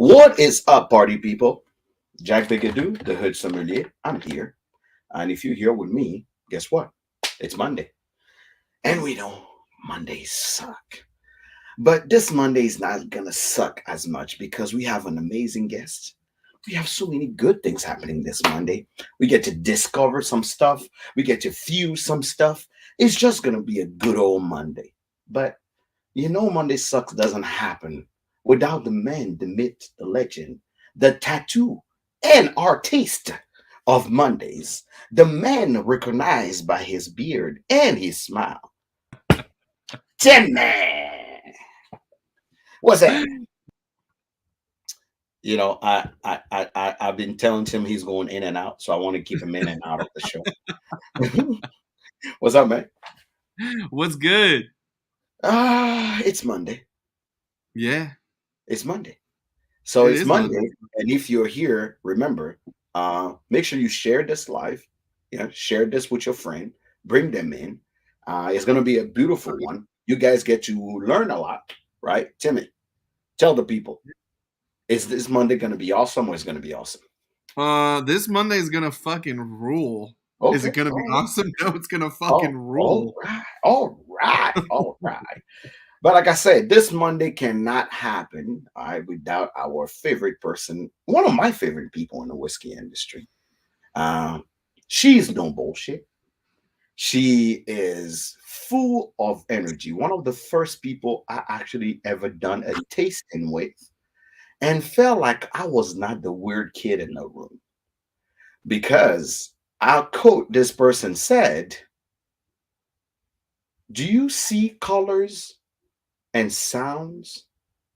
What is up, party people? Jack Bigadoo, the Hood Sommelier. I'm here. And if you're here with me, guess what? It's Monday. And we know Mondays suck. But this Monday is not going to suck as much because we have an amazing guest. We have so many good things happening this Monday. We get to discover some stuff, we get to fuse some stuff. It's just going to be a good old Monday. But Monday sucks doesn't happen without the man, the myth, the legend, the tattoo, and artiste of Mondays. The man recognized by his beard and his smile. Timmy! What's that? I've been telling Tim he's going in and out, so I want to keep him in and out of the show. What's up, man? What's good? It's Monday. Yeah. It's Monday. So it's Monday. And if you're here, remember, make sure you share this live. Share this with your friend. Bring them in. It's going to be a beautiful one. You guys get to learn a lot, right? Timmy, tell the people. Is this Monday going to be awesome or is it going to be awesome? This Monday is going to fucking rule. Okay. Is it going to be awesome? No, it's going to fucking rule. All right. But like I said, this Monday cannot happen without our favorite person, one of my favorite people in the whiskey industry. She's no bullshit. She is full of energy. One of the first people I actually ever done a tasting with and felt like I was not the weird kid in the room. Because I'll quote this person said, "Do you see colors and sounds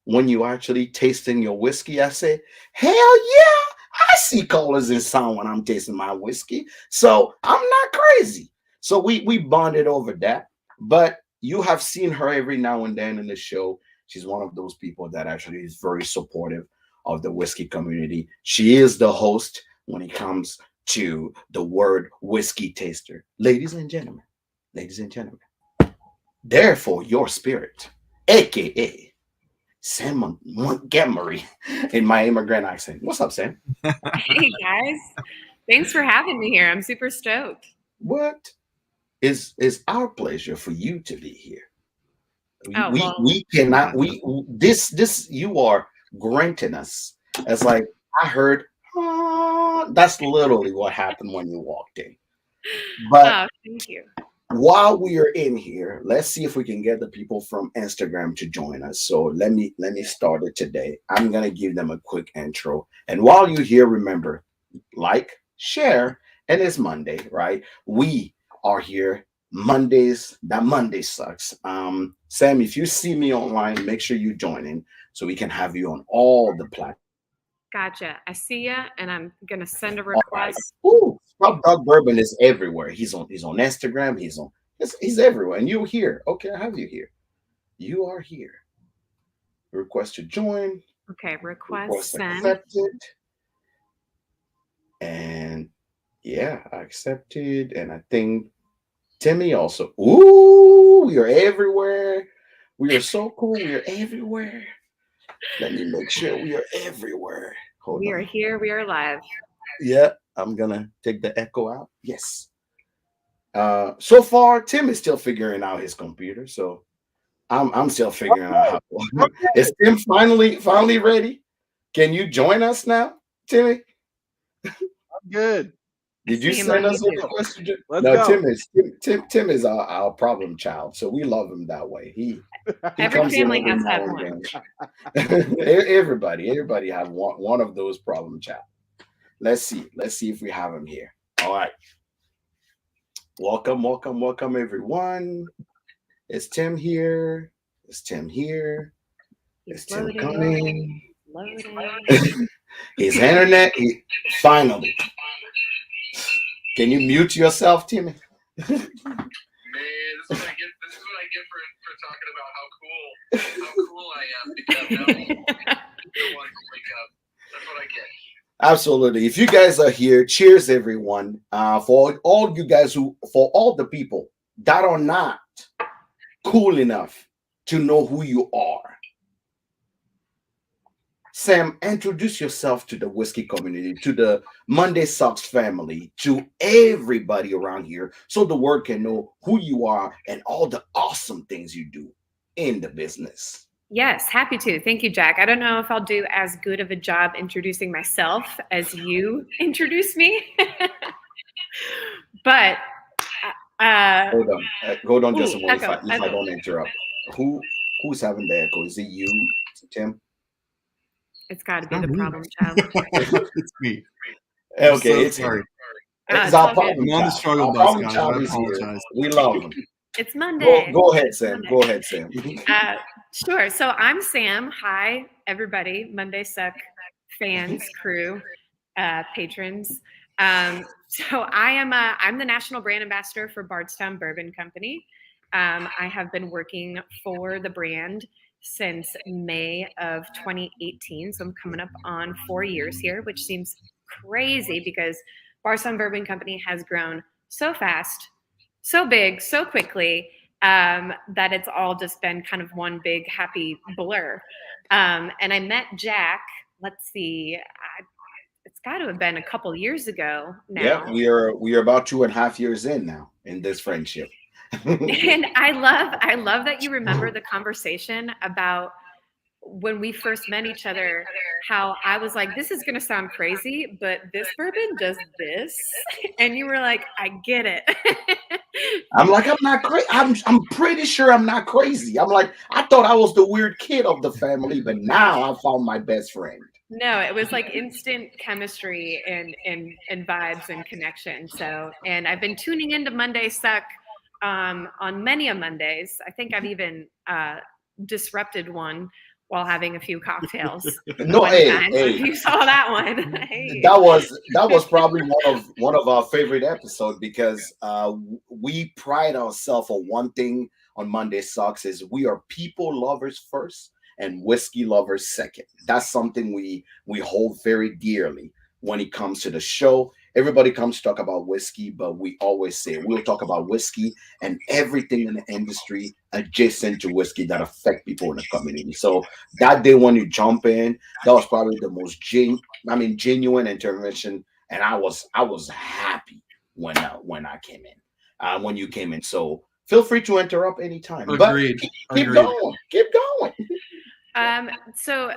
when you actually tasting your whiskey?" I say, hell yeah, I see colors and sound when I'm tasting my whiskey. So I'm not crazy. So we bonded over that. But you have seen her every now and then in the show. She's one of those people that actually is very supportive of the whiskey community. She is the host when it comes to the word whiskey taster. Ladies and gentlemen, therefore your spirit, aka Sam Montgomery, in my immigrant accent. What's up, Sam? Hey guys, thanks for having me here. I'm super stoked. What is our pleasure for you to be here? We cannot. This you are granting us as like I heard. That's literally what happened when you walked in. But thank you. While we are in here, let's see if we can get the people from Instagram to join us. So let me start it today. I'm gonna give them a quick intro. And while you're here, remember, like, share, and it's Monday, right? We are here Mondays. That Monday sucks. Sam, if you see me online, make sure you join in so we can have you on all the platforms. Gotcha. I see ya, and I'm gonna send a request. Right. Ooh, Smoke Dog Bourbon is everywhere. He's on Instagram. He's everywhere. And you're here. Okay, I have you here. You are here. Request to join. Okay, request send. Accepted. And yeah, I accepted. And I think Timmy also. Ooh, we are everywhere. We are so cool. We are everywhere. Let me make sure we are everywhere. We are here. We are live. Yeah, I'm gonna take the echo out. Yes. So far, Tim is still figuring out his computer, so I'm still figuring out how. Is Tim finally ready? Can you join us now, Timmy? I'm good. Did you send us a request? Tim is our problem child, so we love him that way. He every family has to have one. Everybody have one of those problem child. Let's see if we have him here. All right. Welcome, everyone. Is Tim here? Is Tim coming? His internet. Finally. Can you mute yourself, Timmy? Man, this is what I get for talking about how cool I am because now I want to wake up. That's what I get. Absolutely. If you guys are here, cheers, everyone. For all the people that are not cool enough to know who you are. Sam, introduce yourself to the whiskey community, to the Monday Sox family, to everybody around here, so the world can know who you are and all the awesome things you do in the business. Yes, happy to. Thank you, Jack. I don't know if I'll do as good of a job introducing myself as you introduce me, but Hold on, just ooh, a moment. echo, If I echo. don't interrupt, who's having the echo? Is it you, Tim? It's got to be Not the me. problem child. It's me. I'm Okay, so it's sorry. him. It's It's our all good. problem I'm on the child. struggle Our bus, problem guys. child I is here. apologize. We love him. It's Monday. Go ahead, It's Sam. Monday. Go ahead, Sam. Sure. So I'm Sam. Hi, everybody. Monday Suck fans, crew, patrons. So I'm the national brand ambassador for Bardstown Bourbon Company. I have been working for the brand since May of 2018. So I'm coming up on 4 years here, which seems crazy because Bardstown Bourbon Company has grown so fast, so big, so quickly, that it's all just been kind of one big happy blur. And I met Jack, let's see, it's got to have been a couple years ago Yeah, now. we are about 2.5 years in now in this friendship. And I love that you remember the conversation about when we first met each other, how I was like, this is going to sound crazy, but this bourbon does this. And you were like, I get it. I'm like, I'm not crazy. I'm pretty sure I'm not crazy. I'm like, I thought I was the weird kid of the family, but now I found my best friend. No, it was like instant chemistry and vibes and connection. So, and I've been tuning into Monday Suck on many of Mondays. I think I've even disrupted one while having a few cocktails No, one hey, time. So if hey, you saw that one, hey. that was probably one of our favorite episodes because we pride ourselves on one thing on Monday Socks is we are people lovers first and whiskey lovers second. That's something we hold very dearly when it comes to the show. Everybody comes to talk about whiskey, but we always say we'll talk about whiskey and everything in the industry adjacent to whiskey that affect people in the community. So that day when you jump in, that was probably the most genuine intervention, and I was happy when I came in, when you came in. So feel free to interrupt anytime, but Agreed. keep Agreed. going, keep going. So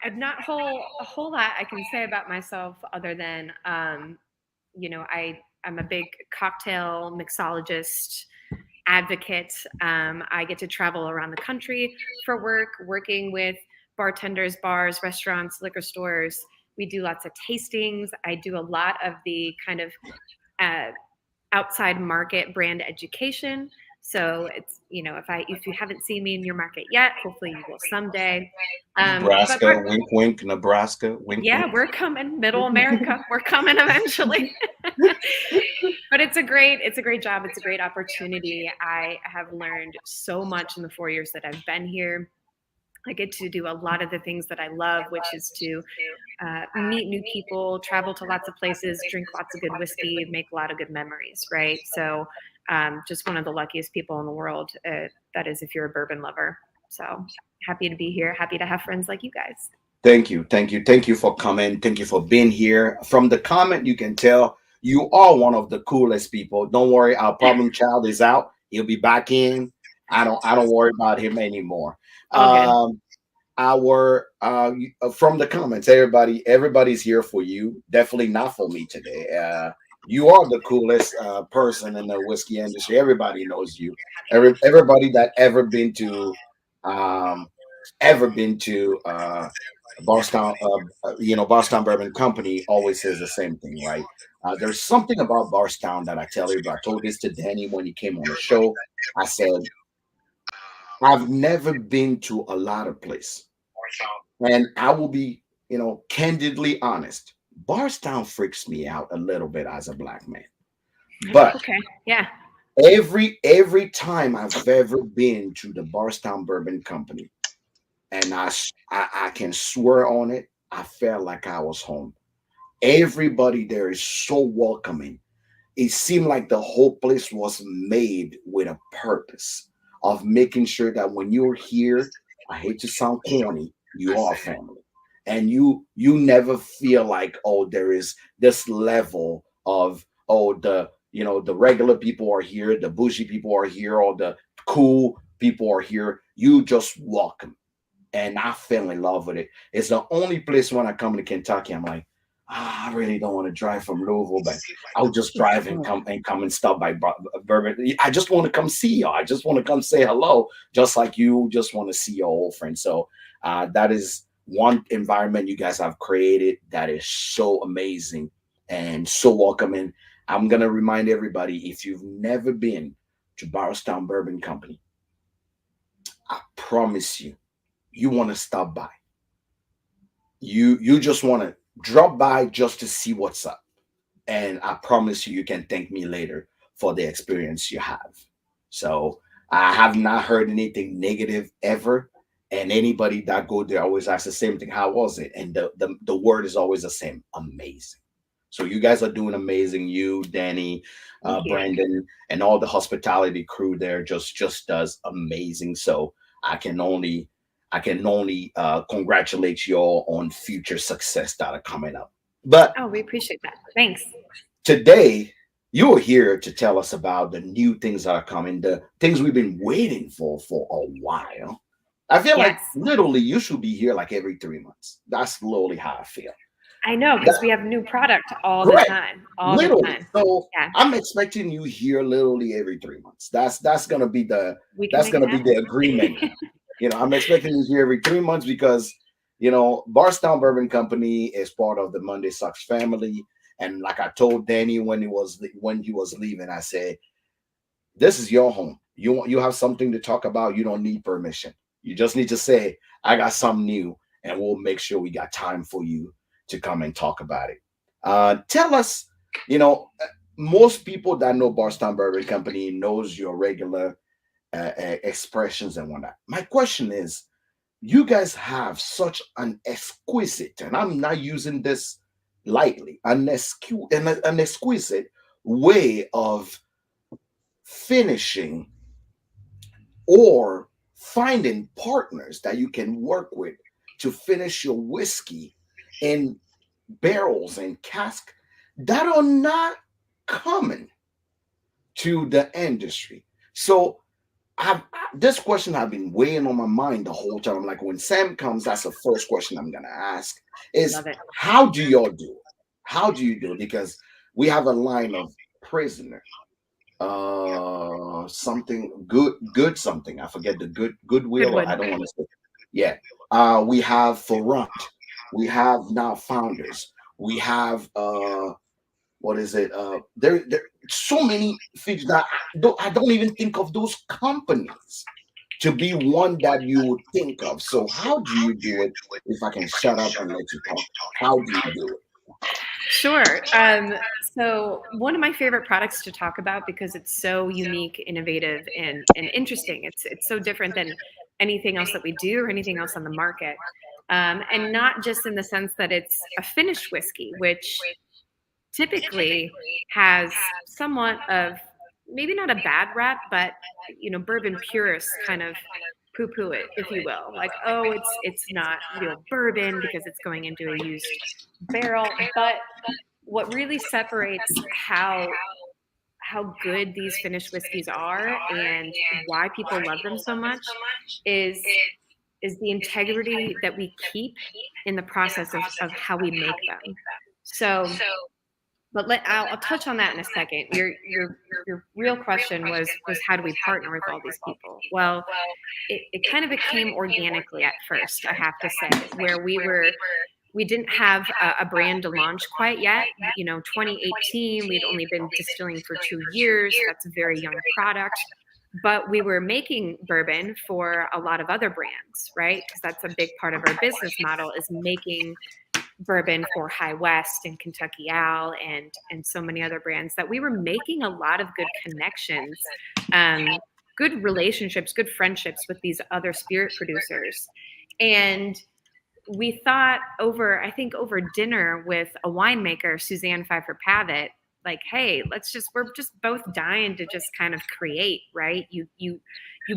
I'm not a whole lot I can say about myself other than, I'm a big cocktail mixologist advocate. I get to travel around the country for work, working with bartenders, bars, restaurants, liquor stores. We do lots of tastings. I do a lot of the kind of uh, outside market brand education. So it's, if you haven't seen me in your market yet, hopefully you will someday. But Nebraska, wink, wink. Nebraska, wink, yeah, wink. we're coming, Middle America. We're coming eventually. But it's a great job. It's a great opportunity. I have learned so much in the 4 years that I've been here. I get to do a lot of the things that I love, which is to meet new people, travel to lots of places, drink lots of good whiskey, make a lot of good memories, right? So just one of the luckiest people in the world, that is if you're a bourbon lover. So happy to be here. Happy to have friends like you guys. Thank you for coming. Thank you for being here. From the comment, you can tell you are one of the coolest people. Don't worry, our problem child is out. He'll be back in. I don't worry about him anymore. All good. Our From the comments, everybody's here for you. Definitely not for me today. You are the coolest person in the whiskey industry. Everybody knows you. Everybody that um ever been to Bardstown, Bardstown Bourbon Company always says the same thing, right? There's something about Bardstown that I tell everybody. I told this to Danny when he came on the show. I said, I've never been to a lot of place. And I will be, candidly honest. Bardstown freaks me out a little bit as a black man. But Okay. Yeah. every time I've ever been to the Bardstown Bourbon Company, and I can swear on it, I felt like I was home. Everybody there is so welcoming. It seemed like the whole place was made with a purpose of making sure that when you're here, I hate to sound corny, you are family. and you never feel like, oh, there is this level of, oh, the regular people are here, the bougie people are here, or the cool people are here. You just welcome, and I fell in love with it. It's the only place when I come to Kentucky, I'm like, I really don't want to drive from Louisville, but I'll just drive and come and stop by Bourbon. I just want to come see you. I just want to come say hello, just like you just want to see your old friend. So that is one environment you guys have created that is so amazing and so welcoming. I'm gonna remind everybody, if you've never been to Bardstown Bourbon Company, I promise you, you want to stop by. You just want to drop by just to see what's up, and I promise you, you can thank me later for the experience you have. So I have not heard anything negative ever, and anybody that go there always asks the same thing: how was it? And the word is always the same: amazing. So you guys are doing amazing. You, Danny, Thank you. Brandon, and all the hospitality crew there just does amazing. So I can only congratulate you all on future success that are coming up. But Oh, we appreciate that. Thanks. today, you are here to tell us about the new things that are coming, the things we've been waiting for a while. I feel like Yes. literally you should be here like every 3 months. That's literally how I feel. I know, because we have new product all the Correct. time. All the Literally. time. So Yeah. I'm expecting you here literally every 3 months. That's gonna be the We can that's make it gonna be the happen. agreement. I'm expecting you here every 3 months because Barstown Bourbon Company is part of the Monday Sucks family. And like I told Danny when he was leaving, I said, this is your home. You have something to talk about. You don't need permission. You just need to say, I got something new, and we'll make sure we got time for you to come and talk about it. Tell us, most people that know Barstown Bourbon Company knows your regular expressions and whatnot. My question is, you guys have such an exquisite, and I'm not using this lightly, an exquisite way of finishing or finding partners that you can work with to finish your whiskey in barrels and casks that are not common to the industry. So this question have been weighing on my mind the whole time. I'm like, when Sam comes, that's the first question I'm gonna ask is, Love it. how do y'all do it? How do you do it? Because we have a line of prisoner, something good something. I forget the goodwill, or Goodwood. I don't want to say. Yeah. We have Ferrant. We have now Founders. We have what is it? There so many things that I don't even think of those companies to be one that you would think of. So how do you do it? If I can shut up and let you talk, how do you do it? Sure. So one of my favorite products to talk about, because it's so unique, innovative, and interesting. It's so different than anything else that we do or anything else on the market. And not just in the sense that it's a finished whiskey, which typically has somewhat of, maybe not a bad rap, but bourbon purists kind of poo-poo it, if you will. Like, oh, it's not real bourbon because it's going into a used barrel. But what really separates how good these finished whiskeys are and why people love them so much is the integrity that we keep in the process of how we make them. So, but I'll touch on that in a second. Your real question was how do we partner with all these people? Well, it kind of became organically at first, I have to say, where we didn't have a brand to launch quite yet. 2018, we'd only been distilling for 2 years. That's a very young product. But we were making bourbon for a lot of other brands, right? Because that's a big part of our business model, is making bourbon for High West and Kentucky Owl and so many other brands, that we were making a lot of good connections, good relationships, good friendships with these other spirit producers. And we thought over dinner with a winemaker, Suzanne Pfeiffer Pavitt, like, hey, we're just both dying to just kind of create, right? You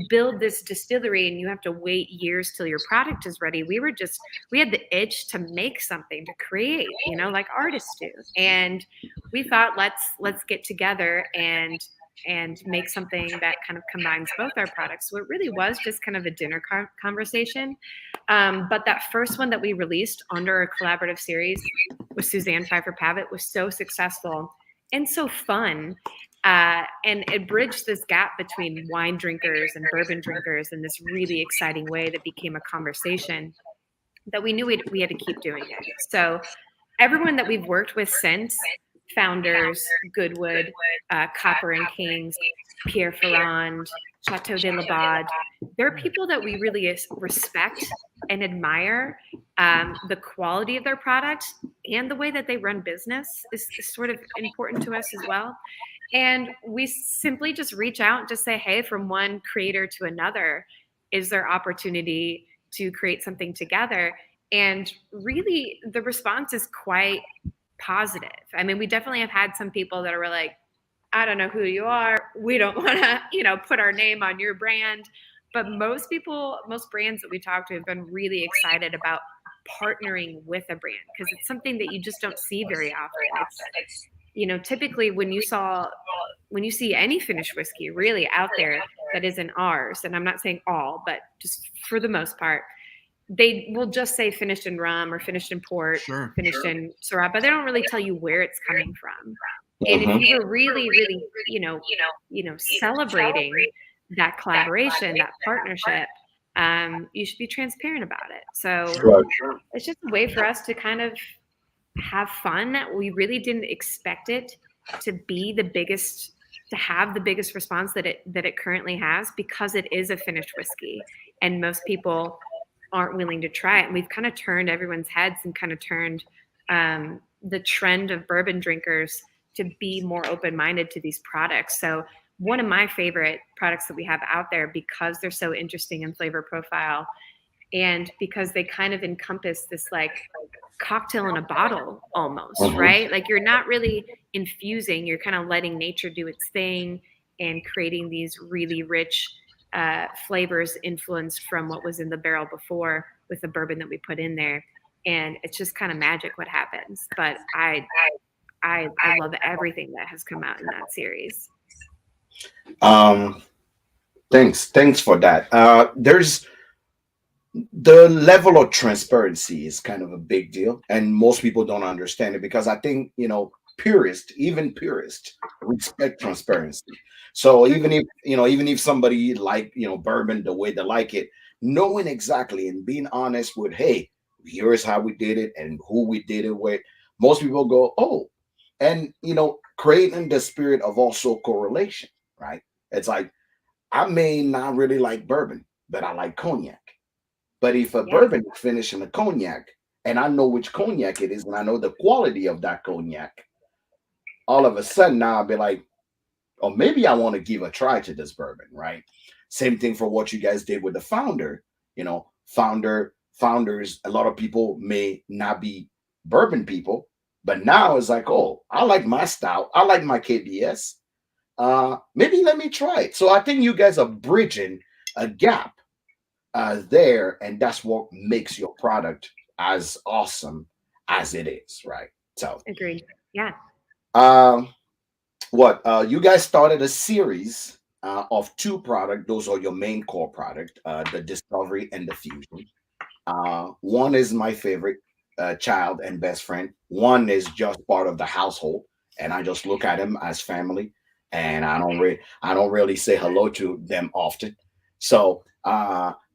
build this distillery and you have to wait years till your product is ready. We had the itch to make something, to create, like artists do. And we thought, let's get together and make something that kind of combines both our products. So it really was just kind of a dinner conversation. But that first one that we released under a collaborative series with Suzanne Pfeiffer Pavitt was so successful and so fun. And it bridged this gap between wine drinkers and bourbon drinkers in this really exciting way that became a conversation that we knew we had to keep doing it. So everyone that we've worked with since, Founders, Goodwood, Copper and Kings, Pierre Ferrand, Chateau de la Baude, they're people that we really respect and admire. The quality of their product and the way that they run business is sort of important to us as well. And we simply just reach out and just say, hey, from one creator to another, is there opportunity to create something together? And really, the response is quite positive. I mean, we definitely have had some people that are like, I don't know who you are. We don't want to, put our name on your brand. But most brands that we talk to have been really excited about partnering with a brand because it's something that you just don't see very often. It's typically when you see any finished whiskey really out there that isn't ours, and I'm not saying all, but just for the most part, they will just say finished in rum or finished in port, finished in Syrah, but they don't really tell you where it's coming from. And if you were really, really, celebrating that collaboration, that partnership, you should be transparent about it. So it's just a way for us to kind of have fun. We really didn't expect it to be to have the biggest response that it currently has, because it is a finished whiskey and most people aren't willing to try it. And we've kind of turned everyone's heads and kind of turned the trend of bourbon drinkers to be more open-minded to these products. So one of my favorite products that we have out there, because they're so interesting in flavor profile and because they kind of encompass this like cocktail in a bottle almost, right? Like you're not really infusing, you're kind of letting nature do its thing and creating these really rich flavors influenced from what was in the barrel before with the bourbon that we put in there. And it's just kind of magic what happens. But I love everything that has come out in that series. Thanks for that. There's the level of transparency is kind of a big deal, and most people don't understand it because I think purists respect transparency. So even if somebody like bourbon the way they like it, knowing exactly and being honest with, hey, here's how we did it and who we did it with, most people go, oh, and creating the spirit of also correlation, right? It's like I may not really like bourbon, but I like cognac. But if a bourbon is finished in a cognac, and I know which cognac it is, and I know the quality of that cognac, all of a sudden now I'll be like, oh, maybe I want to give a try to this bourbon, right? Same thing for what you guys did with the founder. Founders, a lot of people may not be bourbon people, but now it's like, oh, I like my style. I like my KBS. Maybe let me try it. So I think you guys are bridging a gap there, and that's what makes your product as awesome as it is, right? So agreed. Yeah. You guys started a series of two products. Those are your main core product, the Discovery and the Fusion. One is my favorite child and best friend. One is just part of the household, and I just look at them as family, and I don't really say hello to them often. So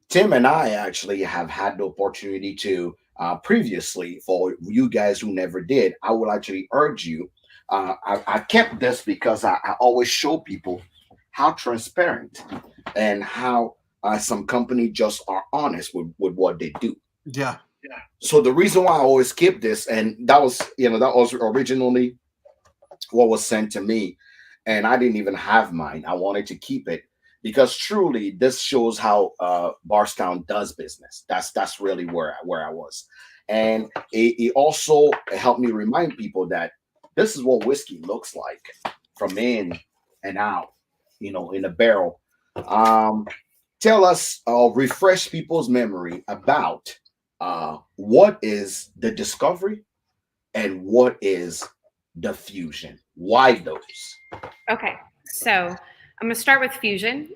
Tim and I actually have had the opportunity to previously, for you guys who never did, I would actually urge you. I kept this because I always show people how transparent and how some companies just are honest with what they do. Yeah. So the reason why I always keep this, and that was originally what was sent to me, and I didn't even have mine. I wanted to keep it because truly this shows how Barstown does business. That's really where I was, and it also helped me remind people that this is what whiskey looks like from in and out, in a barrel. Tell us, refresh people's memory about what is the discovery and what is the fusion. Why those? Okay, so I'm going to start with fusion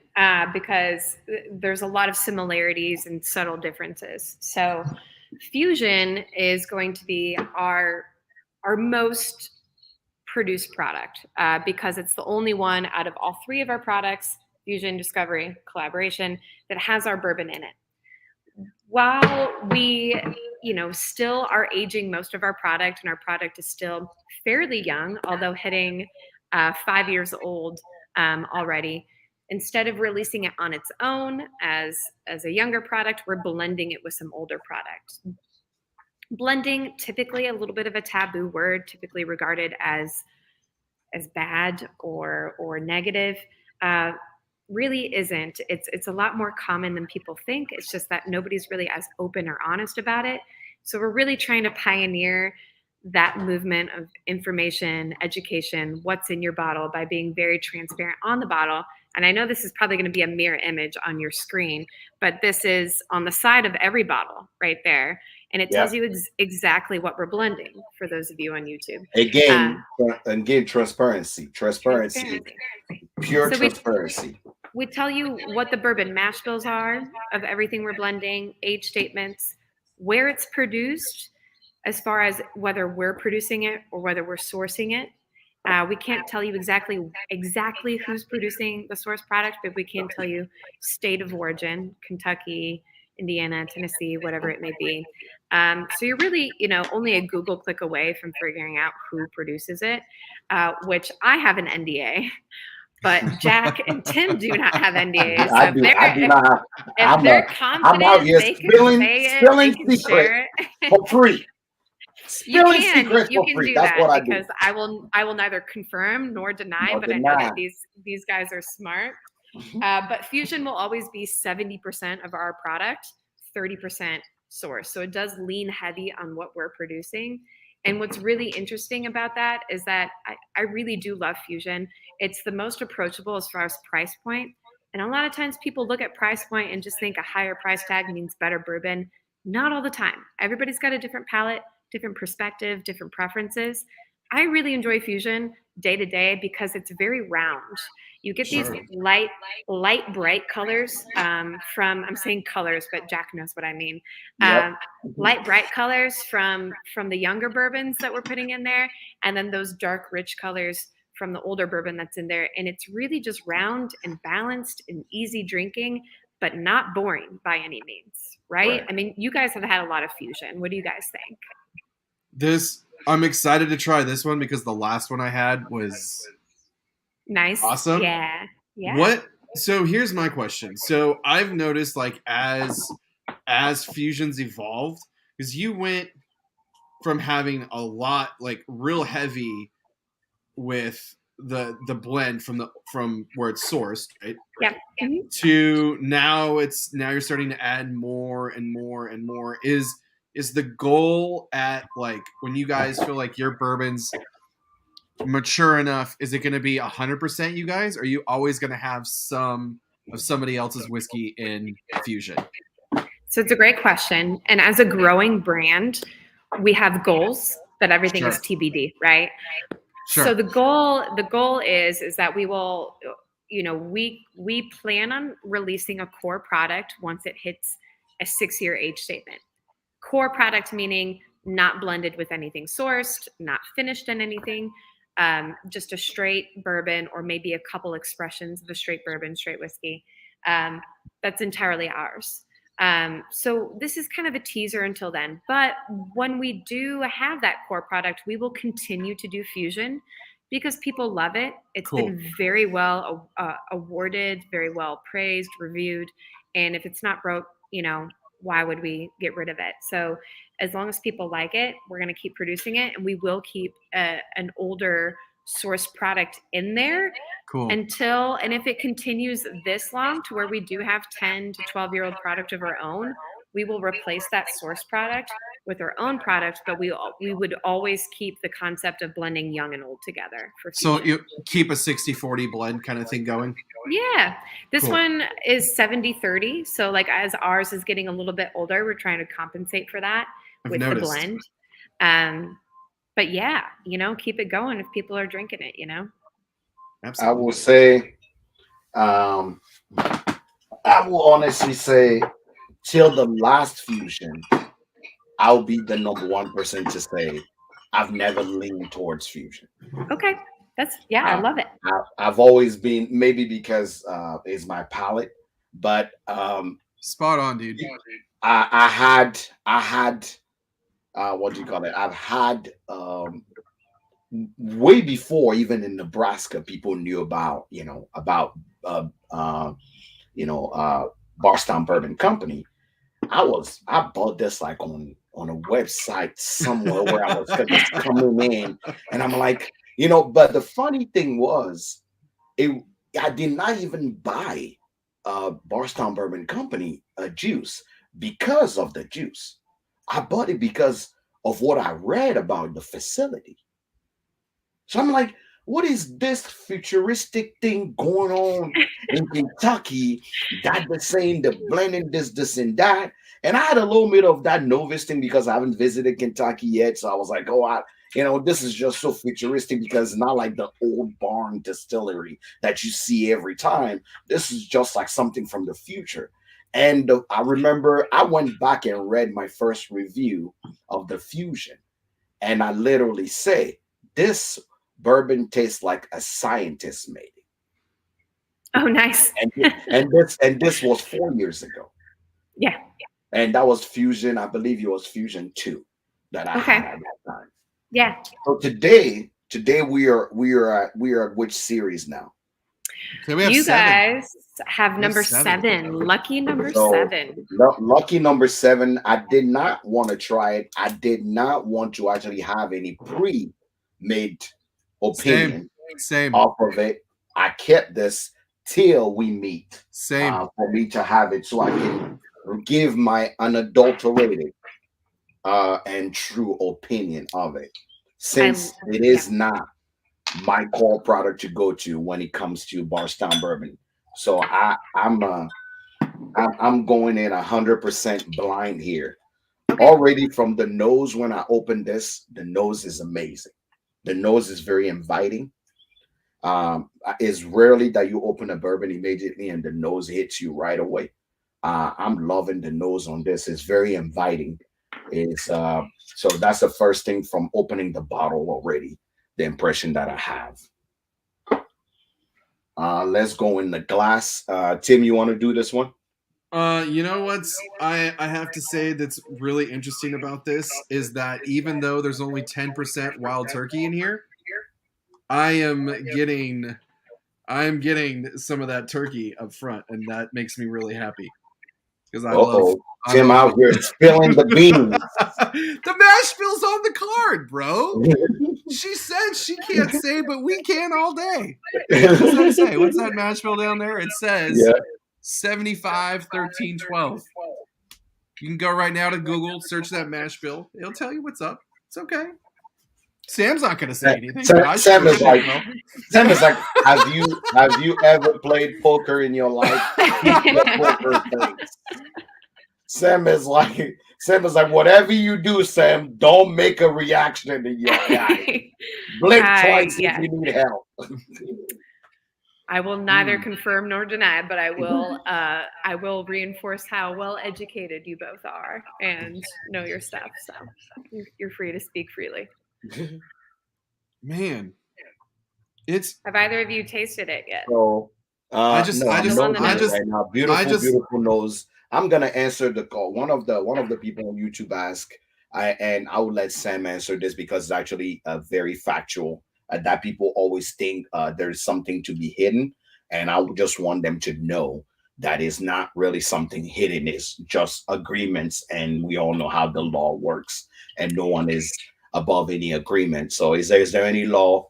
because there's a lot of similarities and subtle differences. So fusion is going to be our most produced product because it's the only one out of all three of our products, fusion, discovery, collaboration, that has our bourbon in it. While we still are aging most of our product, and our product is still fairly young, although hitting 5 years old already, instead of releasing it on its own as a younger product, we're blending it with some older product. Blending, typically a little bit of a taboo word, typically regarded as bad or negative. Really isn't. It's a lot more common than people think. It's just that nobody's really as open or honest about it. So we're really trying to pioneer that movement of information, education, what's in your bottle, by being very transparent on the bottle. And I know this is probably going to be a mirror image on your screen, but this is on the side of every bottle right there. And it tells you exactly what we're blending for those of you on YouTube. Again, transparency. Pure transparency. We tell you what the bourbon mash bills are of everything we're blending, age statements, where it's produced, as far as whether we're producing it or whether we're sourcing it. We can't tell you exactly who's producing the source product, but we can tell you state of origin, Kentucky, Indiana, Tennessee, whatever it may be. So you're really, only a Google click away from figuring out who produces it, which I have an NDA. But Jack and Tim do not have NDAs. So I do not have. If they're confident, they can say it, they can share it for free. You can do that because I will neither confirm nor deny, but I know that these guys are smart. But fusion will always be 70% of our product, 30% source. So it does lean heavy on what we're producing. And what's really interesting about that is that I really do love fusion. It's the most approachable as far as price point. And a lot of times people look at price point and just think a higher price tag means better bourbon. Not all the time. Everybody's got a different palate, different perspective, different preferences. I really enjoy fusion day to day because it's very round. You get these light, bright colors I'm saying colors, but Jack knows what I mean. Light, bright colors from the younger bourbons that we're putting in there, and then those dark, rich colors from the older bourbon that's in there. And it's really just round and balanced and easy drinking, but not boring by any means, right? I mean, you guys have had a lot of fusion. What do you guys think? I'm excited to try this one because the last one I had was nice. Awesome. Yeah. So here's my question. So I've noticed, like, as fusions evolved, because you went from having a lot, like, real heavy with the blend from where it's sourced, right? Yeah. Mm-hmm. To now you're starting to add more and more and more. Is the goal at, like, when you guys feel like your bourbon's mature enough, is it going to be 100% you guys? Or are you always going to have some of somebody else's whiskey in fusion? So it's a great question. And as a growing brand, we have goals that everything is TBD, right? Sure. So the goal is that we will, we plan on releasing a core product once it hits a 6-year age statement. Core product meaning not blended with anything sourced, not finished in anything, just a straight bourbon or maybe a couple expressions of a straight bourbon, straight whiskey. That's entirely ours. So this is kind of a teaser until then. But when we do have that core product, we will continue to do fusion because people love it. It's been very well awarded, very well praised, reviewed. And if it's not broke, why would we get rid of it? So as long as people like it, we're going to keep producing it, and we will keep an older source product in there until, and if it continues this long to where we do have 10 to 12-year-old product of our own, we will replace that source product with our own product, but we would always keep the concept of blending young and old together for So fusion. you keep a 60-40 blend kind of thing going. Yeah. This Cool. one is 70-30. So like as ours is getting a little bit older, we're trying to compensate for that I've with noticed. the blend. But yeah, keep it going if people are drinking it, I will Absolutely. say, I will honestly say, till the last fusion, I'll be the number one person to say I've never leaned towards fusion. Okay. I Uh, love it. I've always been, maybe because it's my palate, but Spot on, dude. I had what do you call it? I've had way before, even in Nebraska, people knew about uh, uh, Bardstown Bourbon Company. I bought this like on a website somewhere where I was just coming in, and I'm like, but the funny thing was, I did not even buy Barstown Bourbon Company a juice because of the juice. I bought it because of what I read about the facility. So I'm like, what is this futuristic thing going on in Kentucky that they're saying they're blending this, and that? And I had a little bit of that novice thing because I haven't visited Kentucky yet. So I was like, this is just so futuristic because it's not like the old barn distillery that you see every time. This is just like something from the future. And I remember I went back and read my first review of the fusion. And I literally say, this bourbon tastes like a scientist made it. Oh, nice. And this was 4 years ago. Yeah. And that was Fusion. I believe it was Fusion 2 that I had at that time. Yeah. So today we are at which series now? So we have You 7. guys have number 7. 7. Lucky number So, 7. Lucky number 7. I did not want to try it. I did not want to actually have any pre-made opinion Same. off of it. I kept this till we meet. Same. For me to have it so I can give my unadulterated and true opinion of it, since it is not my core product to go to when it comes to Barstown bourbon. So I'm going in 100% blind here. Already from the nose, when I open this, the nose is amazing. The nose is very inviting. It's rarely that you open a bourbon immediately and the nose hits you right away. I'm loving the nose on this. It's very inviting. So that's the first thing from opening the bottle already. The impression that I have. Let's go in the glass. Tim, you want to do this one? You know what's I have to say that's really interesting about this is that even though there's only 10% wild turkey in here, I'm getting some of that turkey up front, and that makes me really happy because I love Tim out here spilling the beans. The mash bill's on the card, bro. She said she can't say, but we can all day. What does that say? What's that mash bill down there? It says 75 13 12. You can go right now to Google, search that mash bill. It'll tell you what's up. It's okay. Sam's not going to say anything. Sam is like, have you ever played poker in your life? Poker face. Sam is like, whatever you do, Sam, don't make a reaction to your guy. Blink twice if you need help. I will neither confirm nor deny, but I will reinforce how well educated you both are and know your stuff. So you're free to speak freely. Man, have either of you tasted it yet? So I just right now. Beautiful nose. I'm gonna answer the call. One of the people on YouTube asked, and I would let Sam answer this because it's actually very factual. That people always think there's something to be hidden, and I would just want them to know that is not really something hidden. It's just agreements, and we all know how the law works, and no one is above any agreement. So is there any law?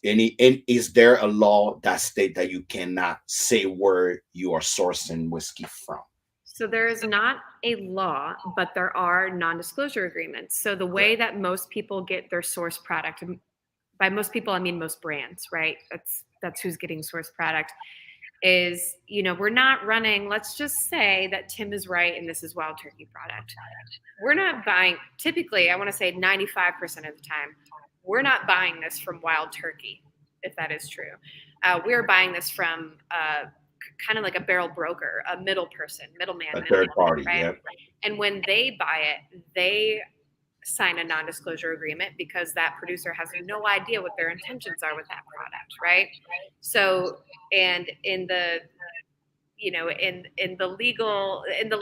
Is there a law that state that you cannot say where you are sourcing whiskey from? So there is not a law, but there are non-disclosure agreements. So the way that most people get their source product, and by most people I mean most brands, right? That's who's getting source product. Is, we're not running, let's just say that Tim is right and this is wild turkey product. We're not buying, typically, I want to say 95% of the time, we're not buying this from wild turkey, if that is true. We're buying this from kind of like a barrel broker, a middleman. A third party, right? yeah. And when they buy it, they sign a non-disclosure agreement because that producer has no idea what their intentions are with that product, right? So, and in the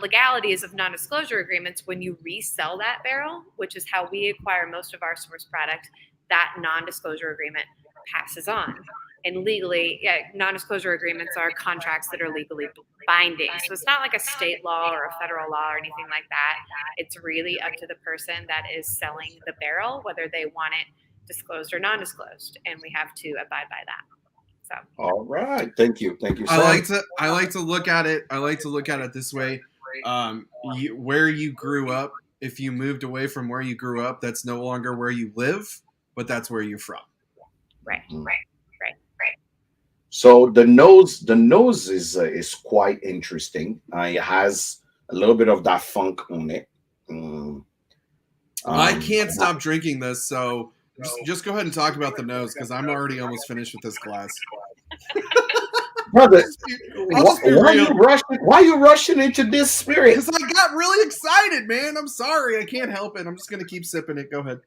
legalities of non-disclosure agreements, when you resell that barrel, which is how we acquire most of our source product, that non-disclosure agreement passes on. And legally, non-disclosure agreements are contracts that are legally binding. So it's not like a state law or a federal law or anything like that. It's really up to the person that is selling the barrel, whether they want it disclosed or non-disclosed. And we have to abide by that. So. All right. Thank you. Sam. I like to look at it. I like to look at it this way. Where you grew up, if you moved away from where you grew up, that's no longer where you live, but that's where you're from. Right. So the nose is quite interesting. It has a little bit of that funk on it. I can't stop drinking this, so just go ahead and talk about the nose because I'm already almost finished with this glass. Brother, why are you rushing into this spirit? Because I got really excited, man. I'm sorry. I can't help it. I'm just going to keep sipping it. Go ahead.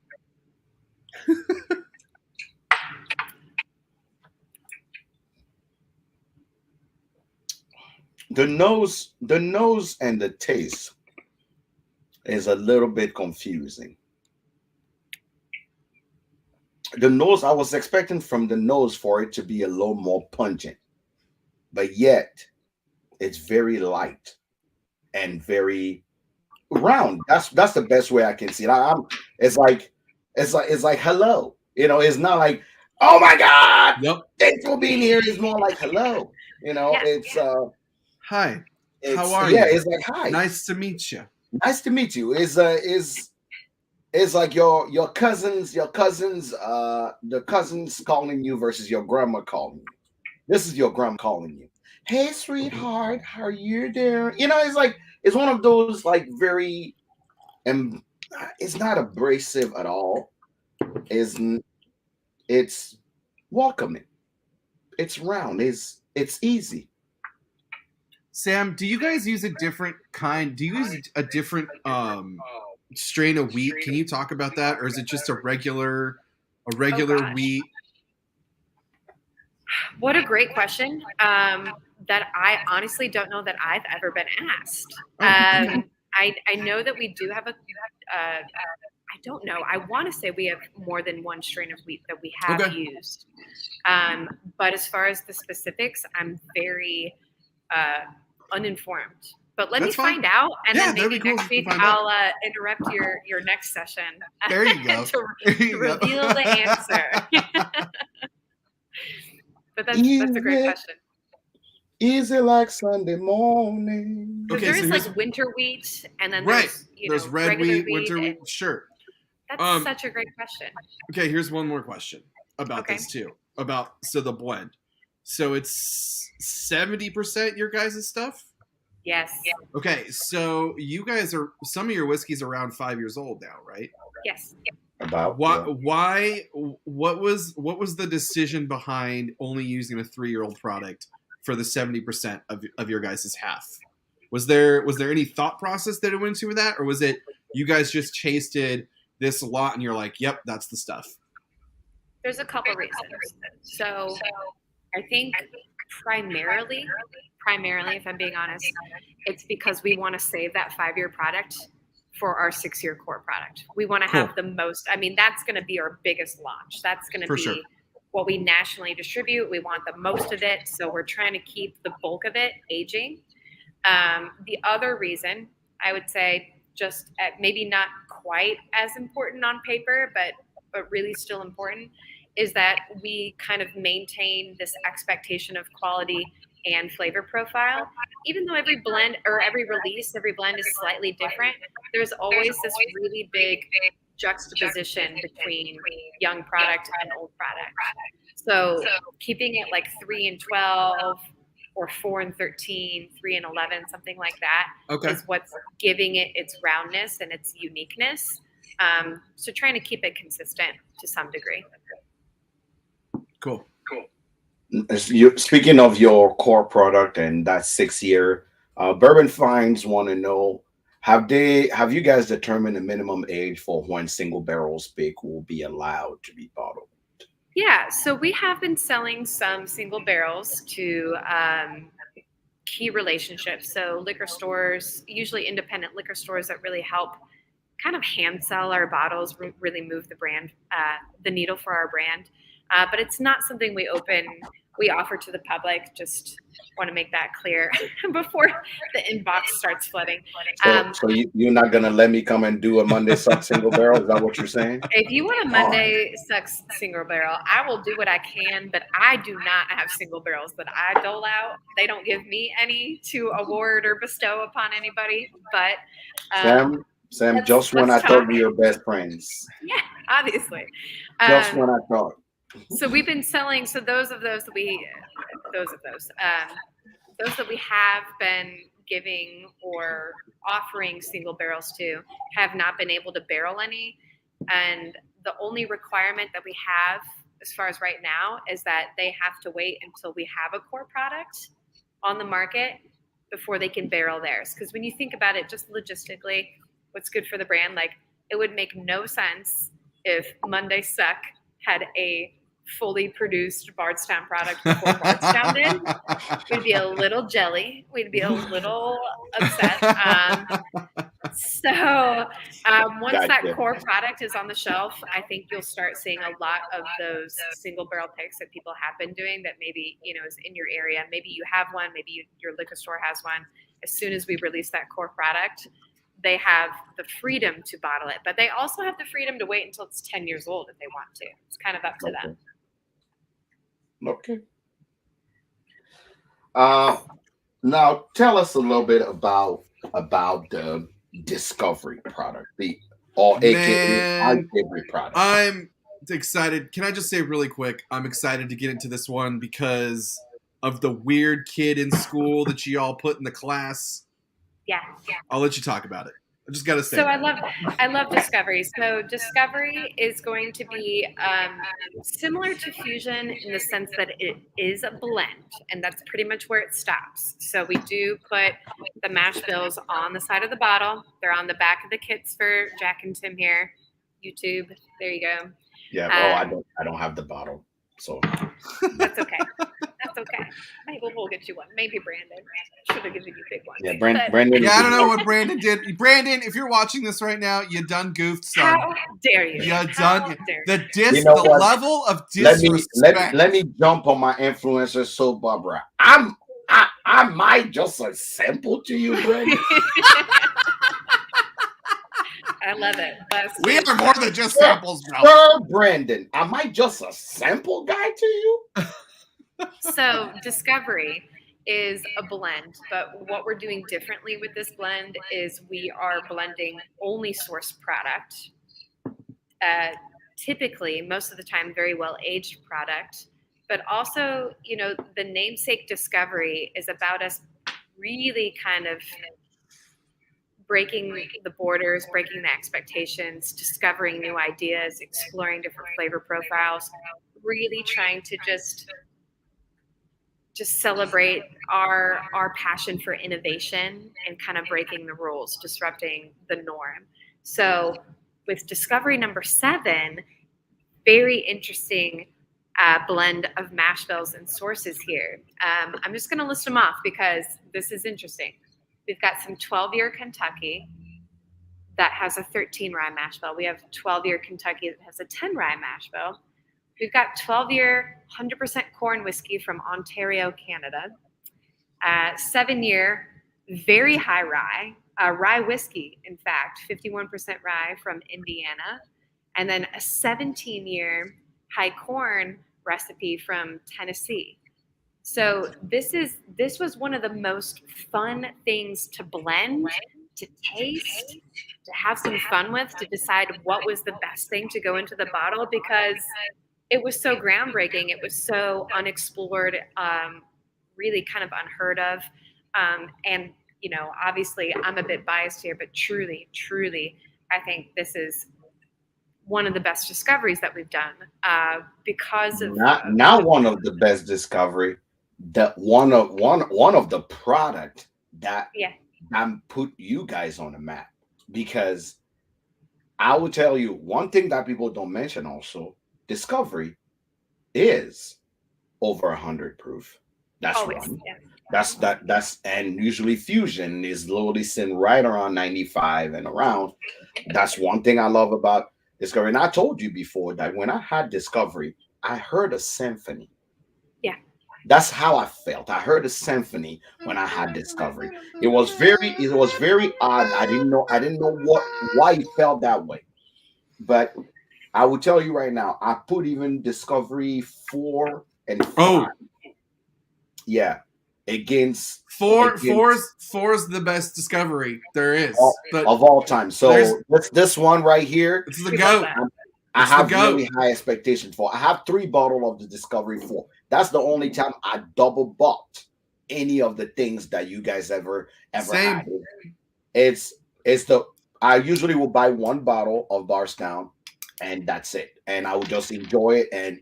The nose and the taste is a little bit confusing. The nose, I was expecting from the nose for it to be a little more pungent, but yet it's very light and very round. That's the best way I can see it. It's like hello. It's not like, oh my God, yep, thanks for being here. It's more like hello. It's hi. How are you? Yeah, it's like hi. Nice to meet you. Nice to meet you. Is like your cousins, the cousins calling you versus your grandma calling you. This is your grandma calling you. Hey, sweetheart, how are you doing? It's one of those like very, and it's not abrasive at all. It's welcoming. It's round. It's easy. Sam, do you guys use a different kind? Do you use a different strain of wheat? Can you talk about that, or is it just a regular wheat? What a great question. That I honestly don't know that I've ever been asked. I know that we do have I don't know. I want to say we have more than one strain of wheat that we have used. But as far as the specifics, I'm very uninformed. But let me find out, and then maybe next week I'll interrupt your next session. There you go. to reveal the answer. But that's a great question. Easy like Sunday morning. Okay, there is like winter wheat, and then there's red wheat, winter wheat. Sure. That's such a great question. Okay, here's one more question about this too. So the blend. So it's 70% your guys' stuff? Yes. Okay, so you guys some of your whiskey's around 5 years old now, right? Yes. About why what was the decision behind only using a 3-year-old product for the 70% of your guys' half? Was there any thought process that it went into that, or was it you guys just chased this lot and you're like, yep, that's the stuff? There's a couple reasons. So I think primarily, if I'm being honest, it's because we want to save that 5-year product for our 6-year core product. We want to have the most, that's going to be our biggest launch. That's going to be what we nationally distribute. We want the most of it. So we're trying to keep the bulk of it aging. The other reason, I would say, just maybe not quite as important on paper, but really still important, is that we kind of maintain this expectation of quality and flavor profile. Even though every blend or every release, every blend is slightly different, there's always this really big juxtaposition between young product and old product. So keeping it like 3 and 12 or 4 and 13, 3 and 11, something like that is what's giving it its roundness and its uniqueness. So trying to keep it consistent to some degree. Cool. Speaking of your core product and that 6-year, Bourbon Finds want to know, have you guys determined the minimum age for when single barrels big will be allowed to be bottled? Yeah, so we have been selling some single barrels to key relationships. So liquor stores, usually independent liquor stores that really help kind of hand sell our bottles, really move the brand, the needle for our brand. But it's not something we offer to the public. Just want to make that clear before the inbox starts flooding. So you're not going to let me come and do a Monday Suck single barrel? Is that what you're saying? If you want a Monday Sucks single barrel, I will do what I can, but I do not have single barrels that I dole out. They don't give me any to award or bestow upon anybody. But Sam, just when I thought we were best friends. Yeah, obviously. Just when I thought. So we've been selling. So those that we have been giving or offering single barrels to have not been able to barrel any. And the only requirement that we have as far as right now is that they have to wait until we have a core product on the market before they can barrel theirs. Because when you think about it, just logistically, what's good for the brand, like it would make no sense if Monday Suck had a fully produced Bardstown product before Bardstown did. We'd be a little jelly. We'd be a little upset. Once that core product is on the shelf, I think you'll start seeing a lot of those single barrel picks that people have been doing that maybe, is in your area. Maybe you have one, maybe your liquor store has one. As soon as we release that core product, they have the freedom to bottle it, but they also have the freedom to wait until it's 10 years old if they want to. It's kind of up to them. Okay. Now tell us a little bit about the Discovery product, AKA my favorite product. I'm excited. Can I just say really quick, I'm excited to get into this one because of the weird kid in school that you all put in the class. Yeah. I'll let you talk about it. I just got to say. So I love Discovery. So Discovery is going to be similar to Fusion in the sense that it is a blend, and that's pretty much where it stops. So we do put the mash bills on the side of the bottle. They're on the back of the kits for Jack and Tim here. YouTube. There you go. Yeah. I don't have the bottle, so that's okay. That's okay. Maybe we'll get you one. Maybe Brandon should have given you big one. Yeah, Brandon. Yeah, I don't know what Brandon did. Brandon, if you're watching this right now, you done goofed, son. How dare you? The level of disrespect. Let me jump on my influencer, so Barbara. I might just a sample to you, Brandon. I love it. We are more than just samples, bro. Sir Brandon, am I just a sample guy to you? So Discovery is a blend, but what we're doing differently with this blend is we are blending only source product. Typically, most of the time, very well aged product, but also, the namesake Discovery is about us really kind of breaking the borders, breaking the expectations, discovering new ideas, exploring different flavor profiles, really trying to just celebrate our passion for innovation and kind of breaking the rules, disrupting the norm. So with Discovery number 7, very interesting blend of mash bills and sources here. I'm just going to list them off because this is interesting. We've got some 12-year Kentucky that has a 13 rye mash bill. We have 12-year Kentucky that has a 10 rye mash bill. We've got 12-year 100% corn whiskey from Ontario, Canada. 7-year very high rye whiskey, in fact, 51% rye from Indiana. And then a 17-year high corn recipe from Tennessee. So this was one of the most fun things to blend, to taste, to have some fun with, to decide what was the best thing to go into the bottle because it was so groundbreaking. It was so unexplored, really kind of unheard of. And, obviously I'm a bit biased here, but truly, truly, I think this is one of the best discoveries that we've done because of Not one of the best discovery, that one of the product that yeah. put you guys on the map. Because I will tell you one thing that people don't mention also, Discovery is over 100 proof. That's Always. one. Yeah. That's and usually Fusion is literally sitting right around 95 and around. That's one thing I love about Discovery. And I told you before that when I had Discovery, I heard a symphony. Yeah. That's how I felt. I heard a symphony when I had Discovery. It was very odd. I didn't know why it felt that way. But I will tell you right now, I put even Discovery 4 and 5. Oh, Yeah. Against four's the best discovery there is. But of all time. So this one right here, it's the GOAT. I It's the have GOAT. really high expectations for. I have 3 bottles of the Discovery 4. That's the only time I double bought any of the things that you guys ever Same. had. It's the I usually will buy 1 bottle of Barstown and that's it. And I will just enjoy it and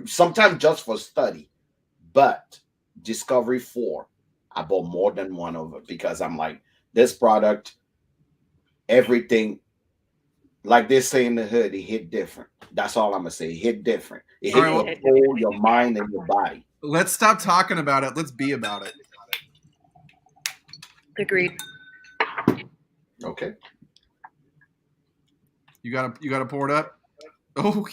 sometimes just for study. But Discovery 4, I bought more than one of it because I'm like, this product, everything, like they say in the hood, it hit different. That's all I'm gonna say. It hit different. It hit your soul, your mind, and your body. Let's stop talking about it. Let's be about it. Agreed. Okay. You gotta pour it up. Oh,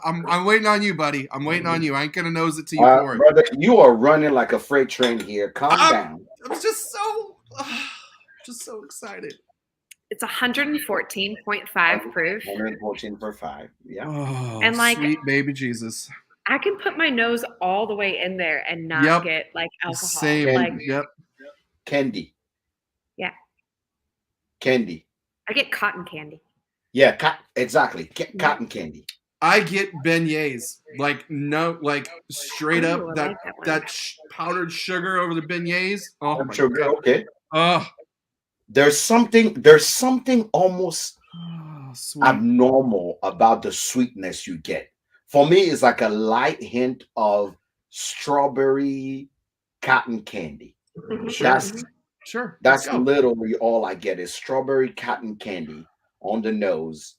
I'm waiting on you, buddy. I'm waiting on you. I ain't gonna nose it till you pour it. Brother, you are running like a freight train here. Calm down. I'm just so excited. It's 114.5 proof. 114.5. Yeah. Oh, And like, sweet baby Jesus. I can put my nose all the way in there and not get like alcohol. Same. Like, yep. Candy. Yeah. Candy. I get cotton candy. Yeah, exactly. Cotton candy. I get beignets, like straight up that powdered sugar over the beignets. Oh my sugar, God. Okay. Oh, there's something almost abnormal about the sweetness you get. For me, it's like a light hint of strawberry cotton candy. Sure. That's literally all I get is strawberry cotton candy on the nose.